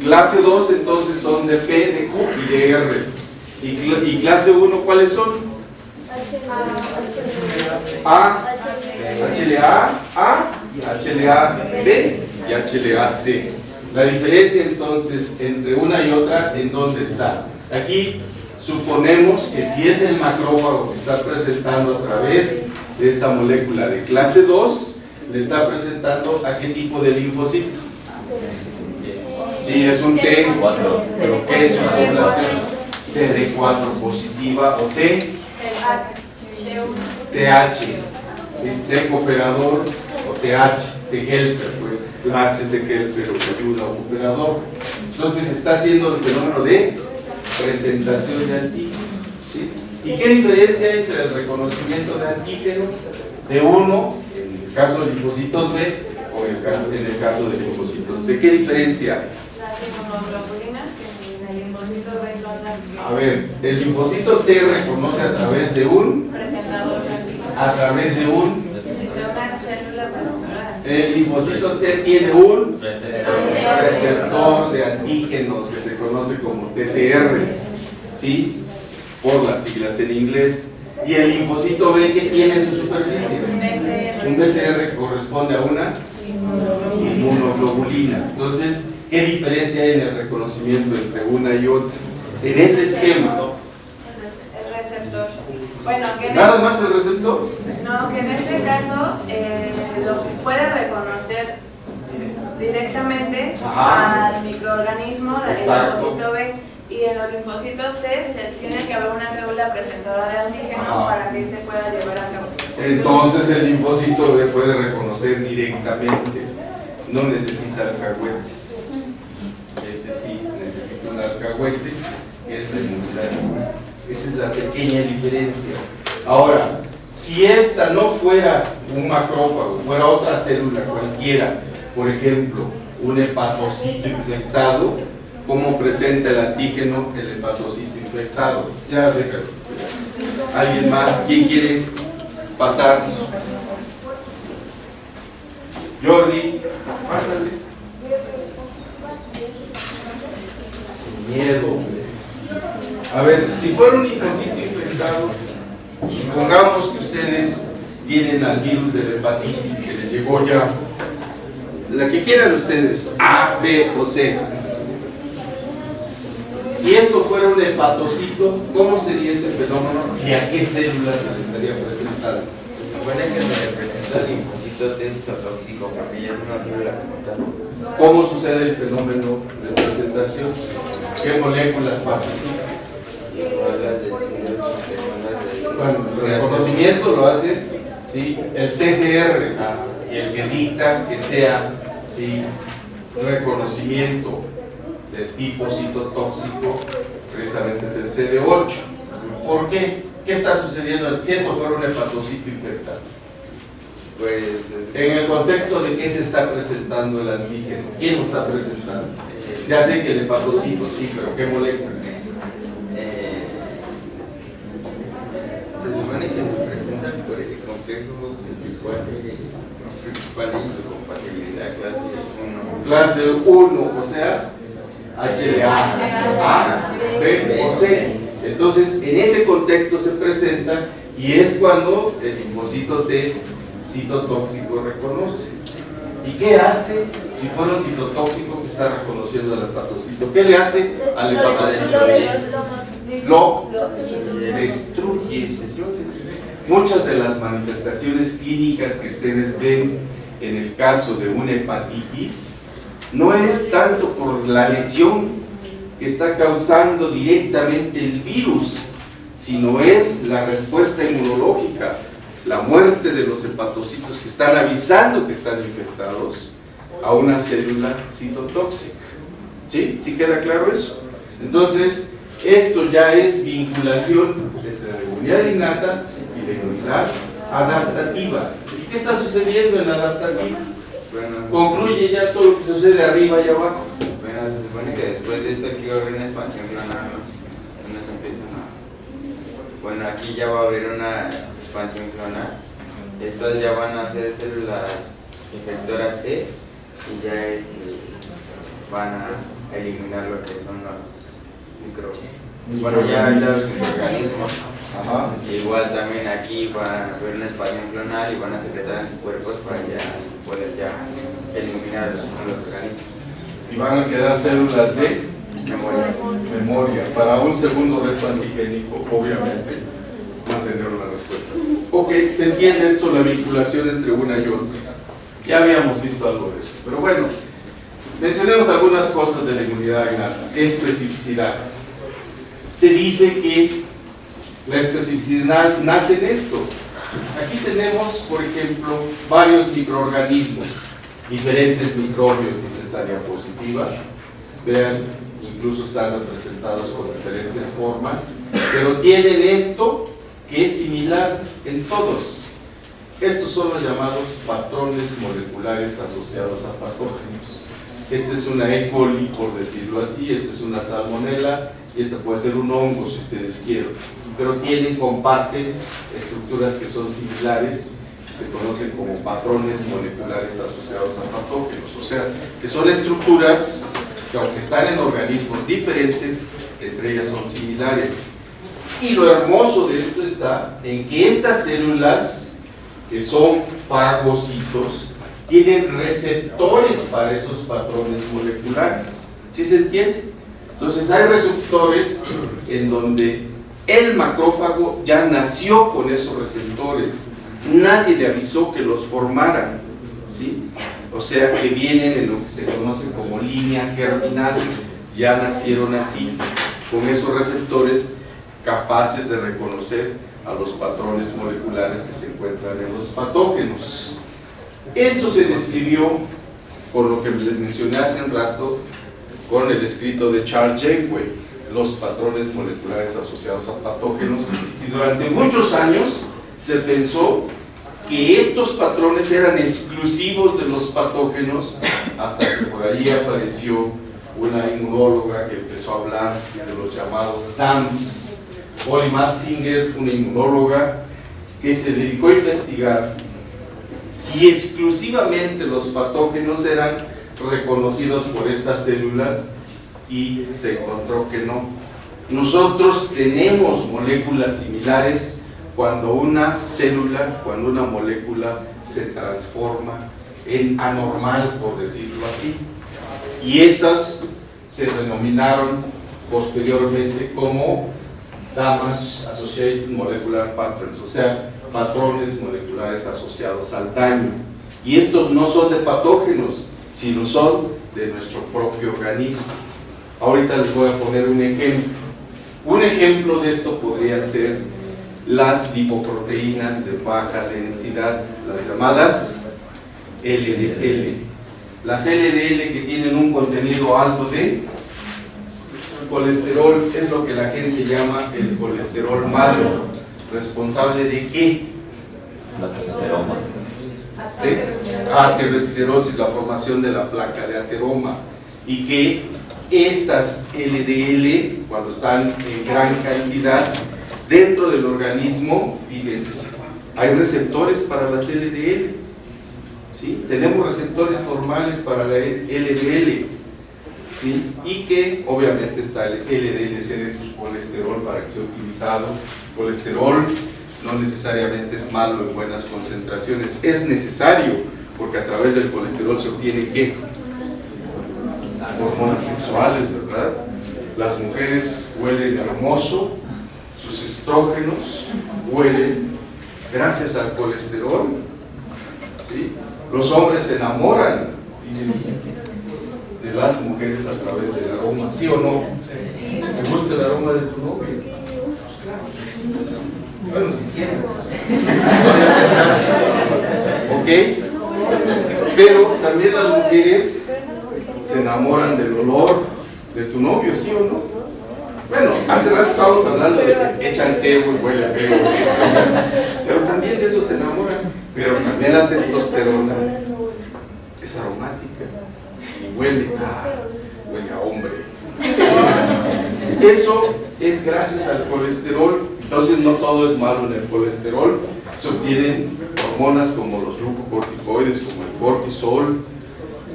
Clase 2 entonces son de P, de Q y de R. Y clase 1, ¿cuáles son? A, HLA, A, HLA B y HLA C. La diferencia entonces entre una y otra, ¿en dónde está? Aquí suponemos que si es el macrófago que está presentando a través de esta molécula de clase 2, le está presentando a qué tipo de linfocito. Si es un T4, pero ¿qué es una población? CD4 positiva o T, TH, ¿sí? T cooperador o TH, T helper, pues la H es de helper o de ayuda o cooperador. Entonces está haciendo el fenómeno de presentación de antígeno, ¿sí? ¿Y qué diferencia hay entre el reconocimiento de antígeno de uno, en el caso de linfocitos B, o en el caso de linfocitos T? ¿Qué diferencia hay? Las inmunoglobulinas, que en el linfocito B son las que... A ver, el linfocito T reconoce a través de un... presentador de antígeno. A través de un... De una célula presentadora. El linfocito T tiene un receptor de antígenos que se conoce como TCR, ¿sí? Por las siglas en inglés. Y el linfocito B, ¿qué tiene en su superficie? Un BCR corresponde a una inmunoglobulina. Entonces, ¿qué diferencia hay en el reconocimiento entre una y otra? En ese esquema. El receptor. Bueno, que ¿Nada más el receptor? No, que en este caso lo puede reconocer directamente al microorganismo, al linfocito B, y en los linfocitos T tiene que haber una célula presentadora de antígeno para que éste pueda llevar a cabo. Entonces el linfocito B puede reconocer directamente, no necesita alcahuetes. Este sí necesita un alcahuete, que es la inmunidad. Esa es la pequeña diferencia. Ahora, si esta no fuera un macrófago, fuera otra célula cualquiera, por ejemplo, un hepatocito infectado, ¿cómo presenta el antígeno el hepatocito infectado? Ya déjalo. ¿Alguien más? ¿Quién quiere pasar? Jordi, pásale. Sin miedo. A ver, si fuera un linfocito infectado, supongamos que ustedes tienen al virus de la hepatitis que les llegó ya, la que quieran ustedes, A, B o C. Si esto fuera un hepatocito, ¿cómo sería ese fenómeno y a qué células se le estaría presentando? Se supone que se le presenta el linfocito T citotóxico porque ya es una célula como tal. ¿Cómo sucede el fenómeno de presentación? ¿Qué moléculas participan? Bueno, el reconocimiento lo hace, ¿sí? El TCR y el que dicta que sea, ¿sí?, reconocimiento de tipo citotóxico, precisamente es el CD8. ¿Por qué? ¿Qué está sucediendo si esto fuera un hepatocito infectado? Pues En el contexto de qué se está presentando el antígeno, ¿quién lo está presentando? Ya sé que el hepatocito sí, pero ¿qué molécula? se supone que se presentan por el complejo sexual principal de histocompatibilidad clase 1. Clase 1, o sea, HLA, A, B o C. Entonces, en ese contexto se presenta y es cuando el linfocito T citotóxico reconoce. ¿Y qué hace si fuera un citotóxico que está reconociendo al hepatocito? ¿Qué le hace al hepatocito? Lo destruye, señores. Muchas de las manifestaciones clínicas que ustedes ven en el caso de una hepatitis no es tanto por la lesión que está causando directamente el virus, sino es la respuesta inmunológica, la muerte de los hepatocitos que están avisando que están infectados a una célula citotóxica. ¿Sí? ¿Sí queda claro eso? Entonces, esto ya es vinculación entre la inmunidad innata y la inmunidad adaptativa. ¿Y qué está sucediendo en la adaptativa? Bueno, Concluye ya todo lo que sucede arriba y abajo. bueno, se supone que después de esto aquí va a haber una expansión clonal, ¿no? Unos empiezan a... Bueno, aquí ya va a haber una expansión clonal. Estas ya van a ser células infectoras E y ya van a eliminar lo que son los microorganismos. Bueno, ya los microorganismos. Ajá. Igual también aquí va a haber una expansión clonal y van a secretar anticuerpos para ya poder ya eliminar los organismos. Y van a quedar células de memoria para un segundo reto antigénico, obviamente, mantener una respuesta. Ok, se entiende esto, la vinculación entre una y otra. Ya habíamos visto algo de eso, pero bueno, mencionemos algunas cosas de la inmunidad innata. Especificidad. Se dice que la especificidad nace en esto. Aquí tenemos, por ejemplo, varios microorganismos, diferentes microbios, dice esta diapositiva. Vean, incluso están representados con diferentes formas, pero tienen esto que es similar en todos. Estos son los llamados patrones moleculares asociados a patógenos. Esta es una E. coli, por decirlo así, esta es una salmonela, y esta puede ser un hongo si ustedes quieren, pero comparten estructuras que son similares, que se conocen como patrones moleculares asociados a patógenos, o sea, que son estructuras que aunque están en organismos diferentes, entre ellas son similares. Y lo hermoso de esto está en que estas células, que son fagocitos, tienen receptores para esos patrones moleculares. ¿Sí se entiende? Entonces hay receptores en donde el macrófago ya nació con esos receptores, nadie le avisó que los formaran, ¿sí? O sea que vienen en lo que se conoce como línea germinal, ya nacieron así, con esos receptores capaces de reconocer a los patrones moleculares que se encuentran en los patógenos. Esto se describió con lo que les mencioné hace un rato, con el escrito de Charles Janeway, los patrones moleculares asociados a patógenos, y durante muchos años se pensó que estos patrones eran exclusivos de los patógenos, hasta que por ahí apareció una inmunóloga que empezó a hablar de los llamados DAMPs, Polly Matzinger, una inmunóloga que se dedicó a investigar si exclusivamente los patógenos eran reconocidos por estas células, y se encontró que no. Nosotros tenemos moléculas similares cuando una célula, cuando una molécula se transforma en anormal, por decirlo así, y esas se denominaron posteriormente como Damage Associated Molecular Patterns, o sea, patrones moleculares asociados al daño. Y estos no son de patógenos, sino son de nuestro propio organismo. Ahorita les voy a poner un ejemplo. Un ejemplo de esto podría ser las lipoproteínas de baja densidad, las llamadas LDL. Las LDL que tienen un contenido alto de colesterol es lo que la gente llama el colesterol malo. ¿Responsable de qué? La ateroma. De aterosclerosis, la formación de la placa de ateroma, y que estas LDL, cuando están en gran cantidad dentro del organismo, fíjense, hay receptores para las LDL, ¿sí? Tenemos receptores normales para la LDL, ¿sí? Y que obviamente está el LDL-C de su colesterol para que sea utilizado. Colesterol no necesariamente es malo en buenas concentraciones, es necesario porque a través del colesterol se obtiene ¿qué? Hormonas sexuales, ¿verdad? Las mujeres huelen hermoso, sus estrógenos huelen gracias al colesterol, ¿sí? Los hombres se enamoran de las mujeres a través del aroma, ¿sí o no? ¿Me gusta el aroma de tu novio? Bueno, si quieres. ¿Ok? Pero también las mujeres se enamoran del olor de tu novio, ¿sí o no? Bueno, hace rato estábamos hablando de que echan cebo y huele feo, pero también de eso se enamoran. Pero también la testosterona es aromática y huele a hombre. Eso es gracias al colesterol. Entonces no todo es malo en el colesterol. Se obtienen hormonas como los glucocorticoides, como el cortisol.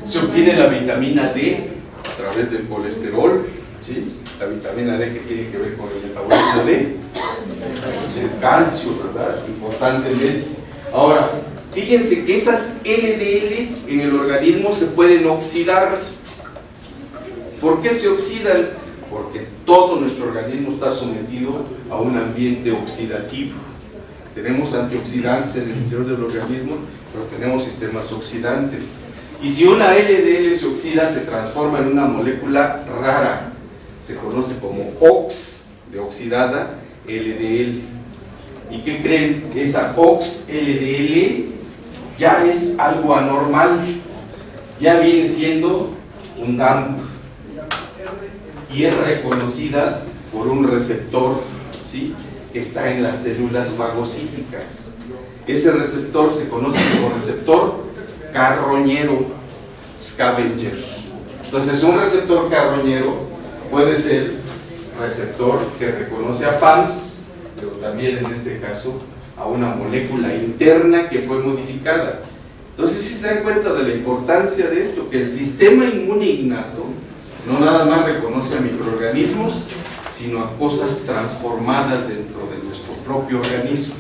Se obtiene la vitamina D a través del colesterol, ¿sí? La vitamina D que tiene que ver con el metabolismo del calcio, ¿verdad? Importantemente. Ahora, fíjense que esas LDL en el organismo se pueden oxidar. ¿Por qué se oxidan? Porque todo nuestro organismo está sometido a un ambiente oxidativo. Tenemos antioxidantes en el interior del organismo, pero tenemos sistemas oxidantes. Y si una LDL se oxida, se transforma en una molécula rara. Se conoce como OX, de oxidada, LDL. ¿Y qué creen? Esa OX-LDL ya es algo anormal. Ya viene siendo un DAMP. Y es reconocida por un receptor, ¿sí?, que está en las células fagocíticas. Ese receptor se conoce como receptor carroñero, scavenger. Entonces, un receptor carroñero puede ser receptor que reconoce a PAMPs, pero también en este caso a una molécula interna que fue modificada. Entonces, si se dan cuenta de la importancia de esto, que el sistema inmune innato no nada más reconoce a microorganismos, sino a cosas transformadas dentro de nuestro propio organismo.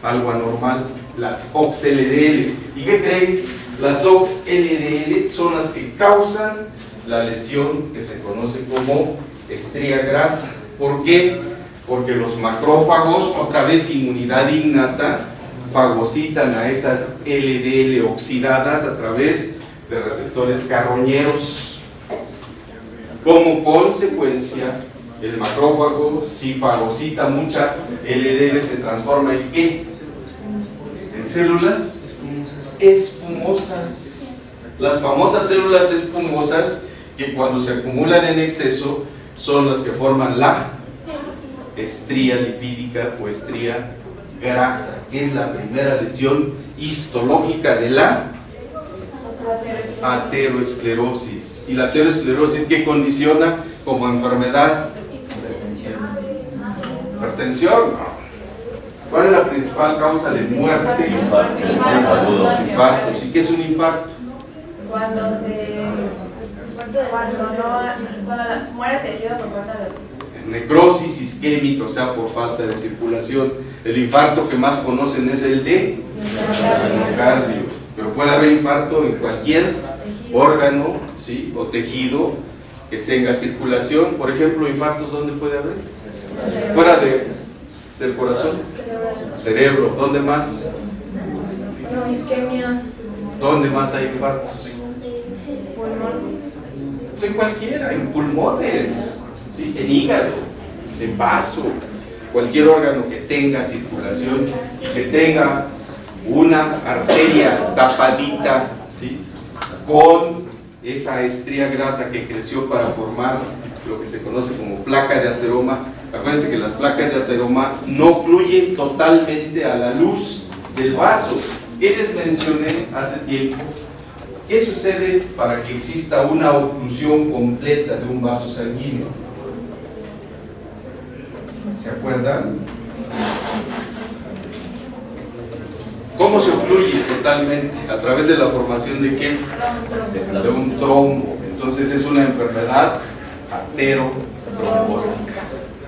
Algo anormal, las OX-LDL. ¿Y qué creen? Las OX-LDL son las que causan la lesión que se conoce como estría grasa. ¿Por qué? Porque los macrófagos, otra vez inmunidad innata, fagocitan a esas LDL oxidadas a través de receptores carroñeros. Como consecuencia, el macrófago, si fagocita mucha LDL, se transforma en ¿qué? En células espumosas. Las famosas células espumosas, que cuando se acumulan en exceso son las que forman la estría lipídica o estría grasa, que es la primera lesión histológica de la ateroesclerosis. ¿Y la ateroesclerosis qué condiciona como enfermedad? Hipertensión. No. ¿Cuál es la principal causa de muerte? Los infartos. ¿Y qué es un infarto? Cuando muere tejido por falta de oxígeno. Necrosis isquémica, o sea, por falta de circulación. El infarto que más conocen es el de miocardio, pero puede haber infarto en cualquier órgano, ¿sí?, o tejido que tenga circulación. Por ejemplo, infartos, ¿dónde puede haber? Fuera del corazón. Cerebro. ¿Dónde más? No, isquemia. ¿Dónde más hay infartos? En cualquiera, en pulmones, ¿sí?, en hígado, en vaso, cualquier órgano que tenga circulación y que tenga una arteria tapadita, ¿sí?, con esa estría grasa que creció para formar lo que se conoce como placa de ateroma. Acuérdense que las placas de ateroma no ocluyen totalmente a la luz del vaso. ¿Qué les mencioné hace tiempo? ¿Qué sucede para que exista una oclusión completa de un vaso sanguíneo? ¿Se acuerdan? ¿Cómo se ocluye totalmente? A través de la formación de ¿qué? De un trombo. Entonces es una enfermedad aterotrombótica.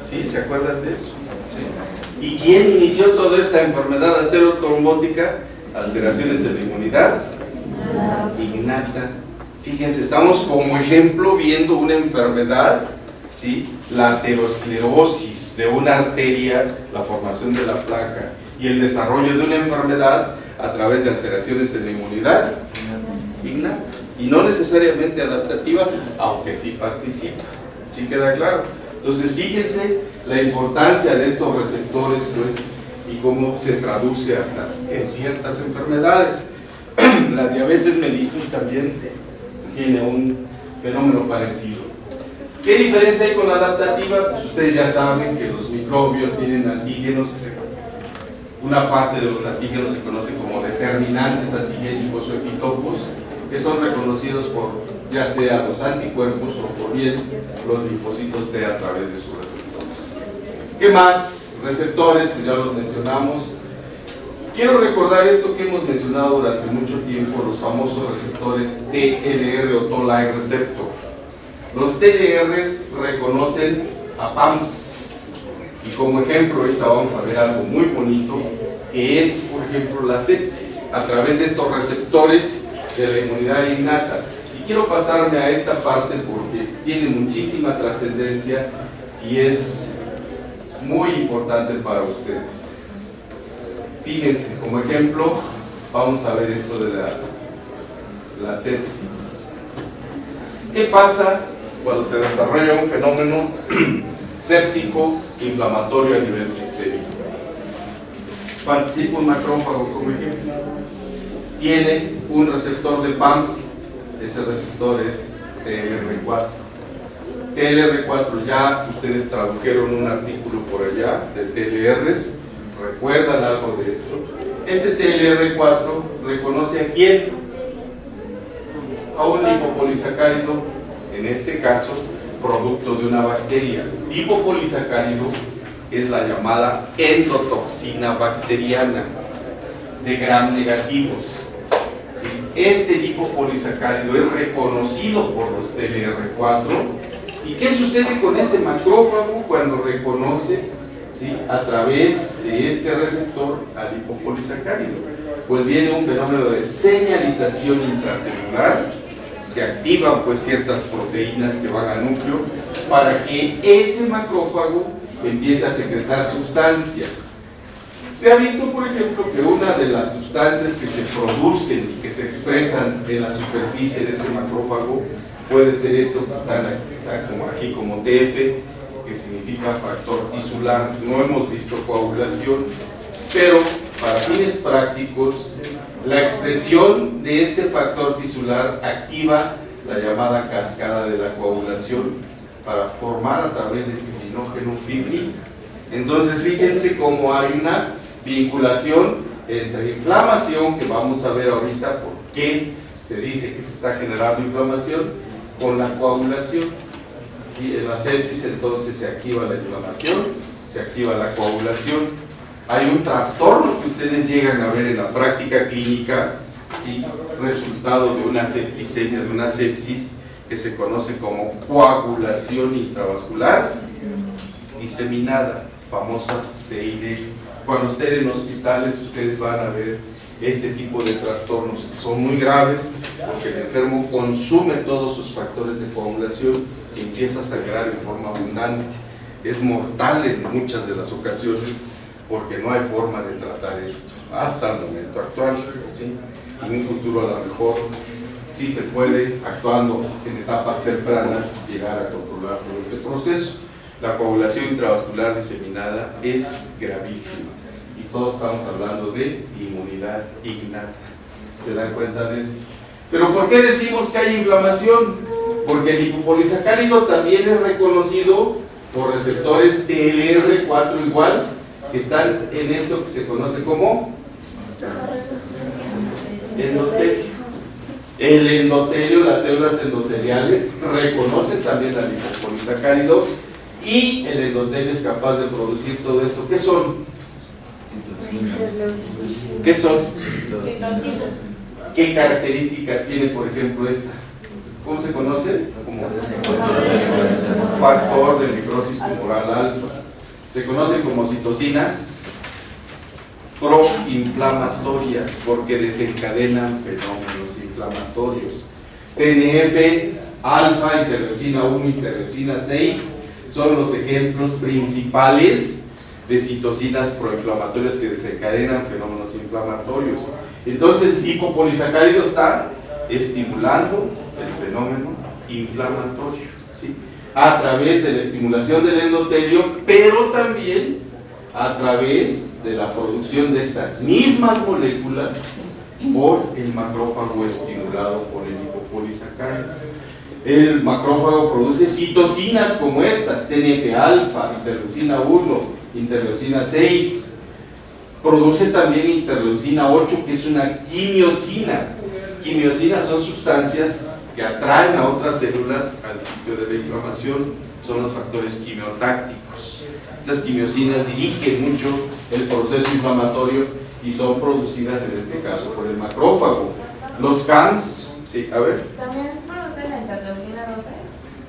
¿Sí? ¿Se acuerdan de eso? ¿Sí? ¿Y quién inició toda esta enfermedad aterotrombótica? Alteraciones de la inmunidad Innata. Fíjense, estamos como ejemplo viendo una enfermedad, ¿sí? La aterosclerosis de una arteria, la formación de la placa y el desarrollo de una enfermedad a través de alteraciones en la inmunidad innata y no necesariamente adaptativa, aunque sí participa. ¿Sí queda claro? Entonces fíjense la importancia de estos receptores, pues, y cómo se traduce hasta en ciertas enfermedades. La diabetes mellitus también tiene un fenómeno parecido. ¿Qué diferencia hay con la adaptativa? Pues ustedes ya saben que los microbios tienen antígenos, una parte de los antígenos se conoce como determinantes antigénicos o epitopos, que son reconocidos por ya sea los anticuerpos o por bien los linfocitos T a través de sus receptores. ¿Qué más? Receptores, pues ya los mencionamos. Quiero recordar esto que hemos mencionado durante mucho tiempo, los famosos receptores TLR o Toll-like receptor. Los TLRs reconocen a PAMS, y como ejemplo ahorita vamos a ver algo muy bonito, que es, por ejemplo, la sepsis, a través de estos receptores de la inmunidad innata. Y quiero pasarme a esta parte porque tiene muchísima trascendencia y es muy importante para ustedes. Fíjense, como ejemplo, vamos a ver esto de la sepsis. ¿Qué pasa cuando se desarrolla un fenómeno séptico inflamatorio a nivel sistémico? Participa un macrófago como ejemplo. Tiene un receptor de PAMS, ese receptor es TLR4. TLR4 ya ustedes tradujeron un artículo por allá de TLRs, ¿recuerdan algo de esto? Este TLR4 reconoce a quién, a un lipopolisacárido, en este caso producto de una bacteria. Lipopolisacárido es la llamada endotoxina bacteriana de gram negativos. ¿Sí? Este lipopolisacárido es reconocido por los TLR4. ¿Y qué sucede con ese macrófago cuando reconoce, ¿sí?, a través de este receptor al lipopolisacárido? Pues viene un fenómeno de señalización intracelular, se activan pues ciertas proteínas que van al núcleo para que ese macrófago empiece a secretar sustancias. Se ha visto, por ejemplo, que una de las sustancias que se producen y que se expresan en la superficie de ese macrófago puede ser esto que está como aquí como TF, que significa factor tisular. No hemos visto coagulación, pero para fines prácticos, la expresión de este factor tisular activa la llamada cascada de la coagulación para formar a través de fibrinógeno fibrina. Entonces fíjense cómo hay una vinculación entre inflamación, que vamos a ver ahorita por qué se dice que se está generando inflamación, con la coagulación. Y en la sepsis entonces se activa la inflamación, se activa la coagulación. Hay un trastorno que ustedes llegan a ver en la práctica clínica, ¿sí?, resultado de una septicemia, de una sepsis, que se conoce como coagulación intravascular diseminada, famosa CID. Cuando estén en hospitales ustedes van a ver este tipo de trastornos que son muy graves porque el enfermo consume todos sus factores de coagulación y empieza a sangrar en forma abundante. Es mortal en muchas de las ocasiones porque no hay forma de tratar esto hasta el momento actual, ¿sí? En un futuro a lo mejor sí se puede, actuando en etapas tempranas, llegar a controlar todo este proceso. La coagulación intravascular diseminada es gravísima y todos estamos hablando de inmunidad innata. ¿Se dan cuenta de esto? Pero ¿por qué decimos que hay inflamación? Porque el lipopolisacárido también es reconocido por receptores TLR4 igual, que están en esto que se conoce como endotelio. El endotelio, las células endoteliales reconocen también al lipopolisacárido y el endotelio es capaz de producir todo esto. ¿Qué son? ¿Qué son? ¿Qué características tiene, por ejemplo, esta? ¿Cómo se conoce? Como factor de necrosis tumoral alfa. Se conocen como citocinas proinflamatorias porque desencadenan fenómenos inflamatorios. proinflamatorios. TNF, alfa, interleucina 1, interleucina 6 son los ejemplos principales de citocinas proinflamatorias que desencadenan fenómenos inflamatorios. Entonces, lipopolisacárido está estimulando el fenómeno inflamatorio, ¿sí? A través de la estimulación del endotelio, pero también a través de la producción de estas mismas moléculas por el macrófago estimulado por el lipopolisacárido. El macrófago produce citocinas como estas, TNF-alfa, interleucina 1, interleucina 6. Produce también interleucina 8, que es una quimiosina. Quimiosinas son sustancias que atraen a otras células al sitio de la inflamación, son los factores quimiotácticos. Estas quimiosinas dirigen mucho el proceso inflamatorio y son producidas en este caso por el macrófago. Los CAMs, sí, a ver. ¿También producen la interleucina 12?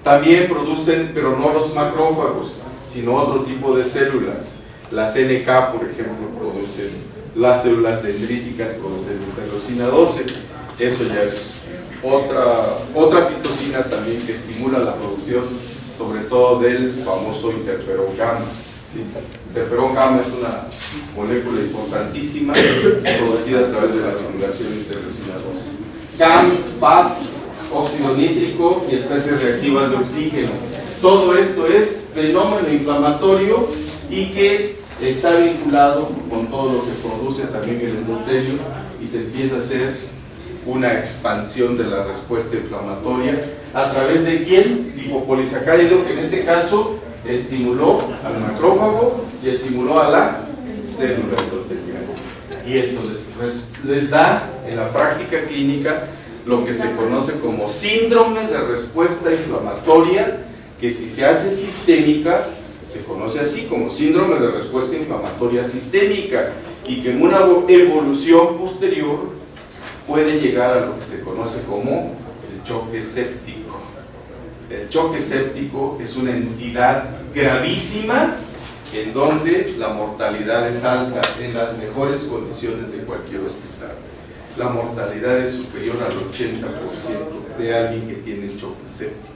También producen, pero no los macrófagos, sino otro tipo de células. Las NK, por ejemplo, producen, las células dendríticas producen interleucina 12. Eso ya es otra citocina también que estimula la producción, sobre todo del famoso interferón gamma. ¿Sí? Interferón gamma es una molécula importantísima producida a través de la estimulación de interleucina 12. CAMs, PAF, óxido nítrico y especies reactivas de oxígeno. Todo esto es fenómeno inflamatorio y que está vinculado con todo lo que produce también el endotelio y se empieza a hacer una expansión de la respuesta inflamatoria a través de ¿quién? Lipopolisacárido, que en este caso estimuló al macrófago y estimuló a la célula endotelial. Y esto les da en la práctica clínica lo que se conoce como síndrome de respuesta inflamatoria, que si se hace sistémica se conoce así como síndrome de respuesta inflamatoria sistémica, y que en una evolución posterior puede llegar a lo que se conoce como el choque séptico. El choque séptico es una entidad gravísima en donde la mortalidad es alta en las mejores condiciones de cualquier hospital. La mortalidad es superior al 80% de alguien que tiene choque séptico.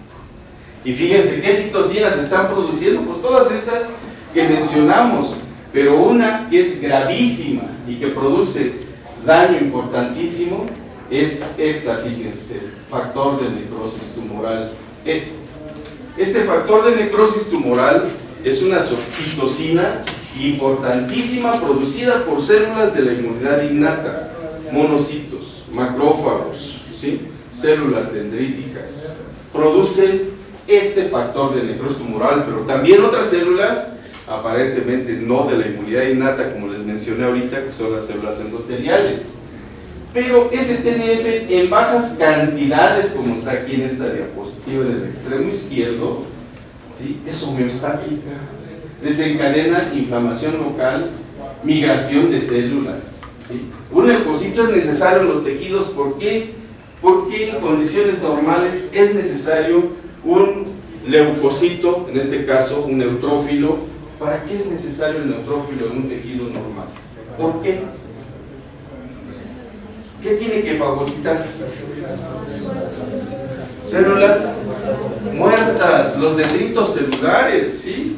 Y fíjense qué citocinas se están produciendo, pues todas estas que mencionamos, pero una que es gravísima y que produce daño importantísimo es esta, fíjense, factor de necrosis tumoral. Este factor de necrosis tumoral es una citocina importantísima producida por células de la inmunidad innata, monocitos, macrófagos, ¿sí? Células dendríticas. Producen este factor de necrosis tumoral, pero también otras células, aparentemente no de la inmunidad innata, como les mencioné ahorita, que son las células endoteliales. Pero ese TNF en bajas cantidades, como está aquí en esta diapositiva en el extremo izquierdo, ¿sí? Es homeostática, desencadena inflamación local, migración de células, ¿sí? Un leucocito es necesario en los tejidos. ¿Por qué? Porque en condiciones normales es necesario un leucocito, en este caso un neutrófilo. ¿Para qué es necesario el neutrófilo en un tejido normal? ¿Por qué? ¿Qué tiene que fagocitar? Células muertas, los dendritos celulares, ¿sí?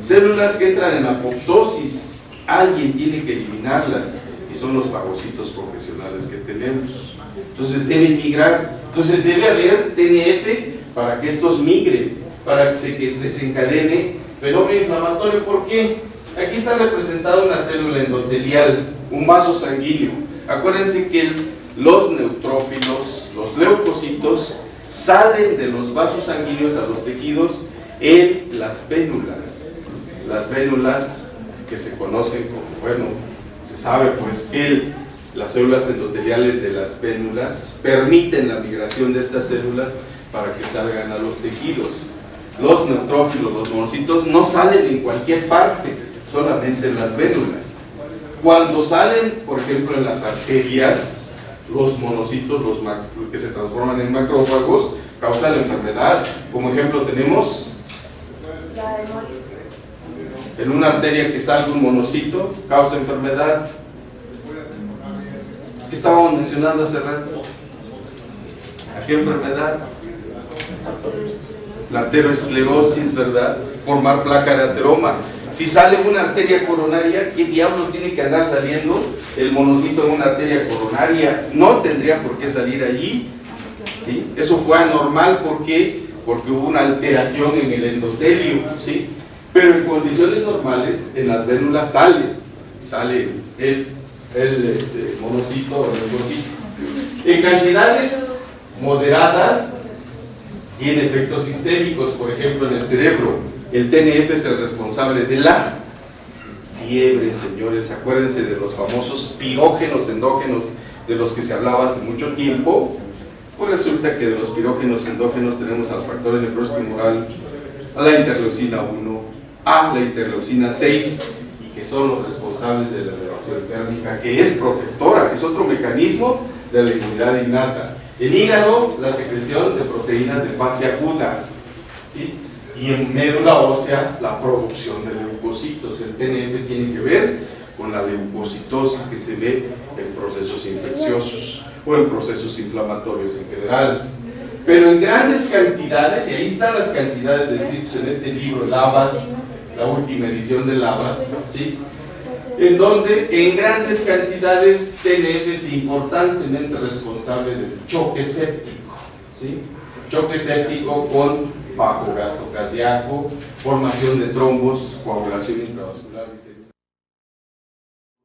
Células que entran en apoptosis, alguien tiene que eliminarlas, y son los fagocitos profesionales que tenemos. Entonces deben migrar, entonces debe haber TNF para que estos migren, para que se desencadene fenómeno inflamatorio. ¿Por qué? Aquí está representada una célula endotelial, un vaso sanguíneo. Acuérdense que los neutrófilos, los leucocitos, salen de los vasos sanguíneos a los tejidos en las vénulas que se conocen como, bueno, se sabe pues que las células endoteliales de las vénulas permiten la migración de estas células para que salgan a los tejidos. Los neutrófilos, los monocitos, no salen en cualquier parte, solamente en las vénulas. Cuando salen, por ejemplo, en las arterias, los monocitos, los que se transforman en macrófagos, causan la enfermedad. Como ejemplo tenemos en una arteria que salga un monocito, causa enfermedad. ¿Qué estábamos mencionando hace rato? ¿Qué enfermedad? La aterosclerosis, ¿verdad? Formar placa de ateroma. Si sale una arteria coronaria, ¿qué diablos tiene que andar saliendo el monocito de una arteria coronaria? No tendría por qué salir allí, ¿sí? Eso fue anormal, ¿por qué? Porque hubo una alteración en el endotelio, ¿sí? Pero en condiciones normales, en las vénulas sale el monocito o el leucocito. En cantidades moderadas tiene efectos sistémicos, por ejemplo en el cerebro. El TNF es el responsable de la fiebre, señores. Acuérdense de los famosos pirógenos endógenos de los que se hablaba hace mucho tiempo. Pues resulta que de los pirógenos endógenos tenemos al factor necrótico humoral, a la interleucina 1, a la interleucina 6, y que son los responsables de la elevación térmica, que es protectora, es otro mecanismo de la inmunidad innata. El hígado, la secreción de proteínas de fase aguda, ¿sí? Y en médula ósea, la producción de leucocitos. El TNF tiene que ver con la leucocitosis que se ve en procesos infecciosos o en procesos inflamatorios en general. Pero en grandes cantidades, y ahí están las cantidades descritas en este libro, Labas, la última edición de Labas, ¿sí? En donde en grandes cantidades TNF es importantemente responsable del choque séptico, ¿sí? Choque séptico con bajo gasto cardíaco, formación de trombos, coagulación intravascular. Es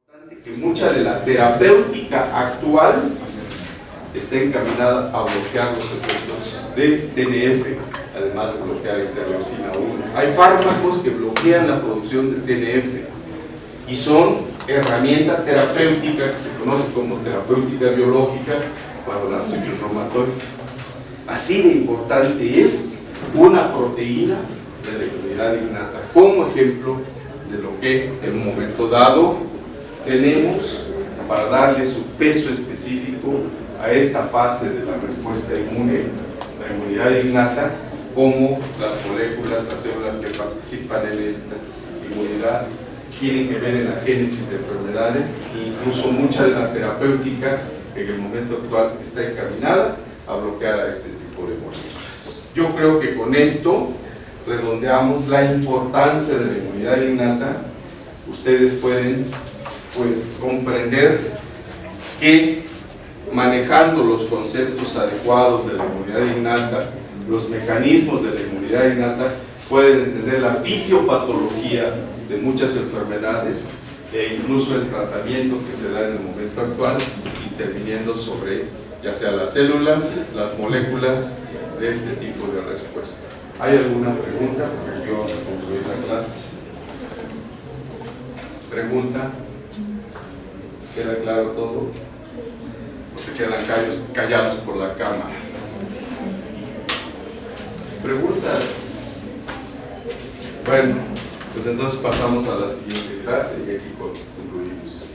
importante que mucha de la terapéutica actual está encaminada a bloquear los efectos de TNF, además de bloquear interleucina 1. Hay fármacos que bloquean la producción de TNF y son herramienta terapéutica que se conoce como terapéutica biológica para la artritis reumatoide. Así de importante es una proteína de la inmunidad innata, como ejemplo de lo que en un momento dado tenemos para darle su peso específico a esta fase de la respuesta inmune, la inmunidad innata, como las moléculas, las células que participan en esta inmunidad tienen que ver en la génesis de enfermedades, e incluso mucha de la terapéutica en el momento actual está encaminada a bloquear a este tipo de moléculas. Yo creo que con esto redondeamos la importancia de la inmunidad innata. Ustedes pueden pues comprender que manejando los conceptos adecuados de la inmunidad innata, los mecanismos de la inmunidad innata, pueden entender la fisiopatología de muchas enfermedades e incluso el tratamiento que se da en el momento actual, interviniendo sobre ya sea las células, las moléculas de este tipo de respuesta. ¿Hay alguna pregunta? Porque aquí vamos a concluir la clase. ¿Pregunta? ¿Queda claro todo? ¿O se quedan callados por la cámara? ¿Preguntas? Bueno, pues entonces pasamos a la siguiente clase y aquí concluimos.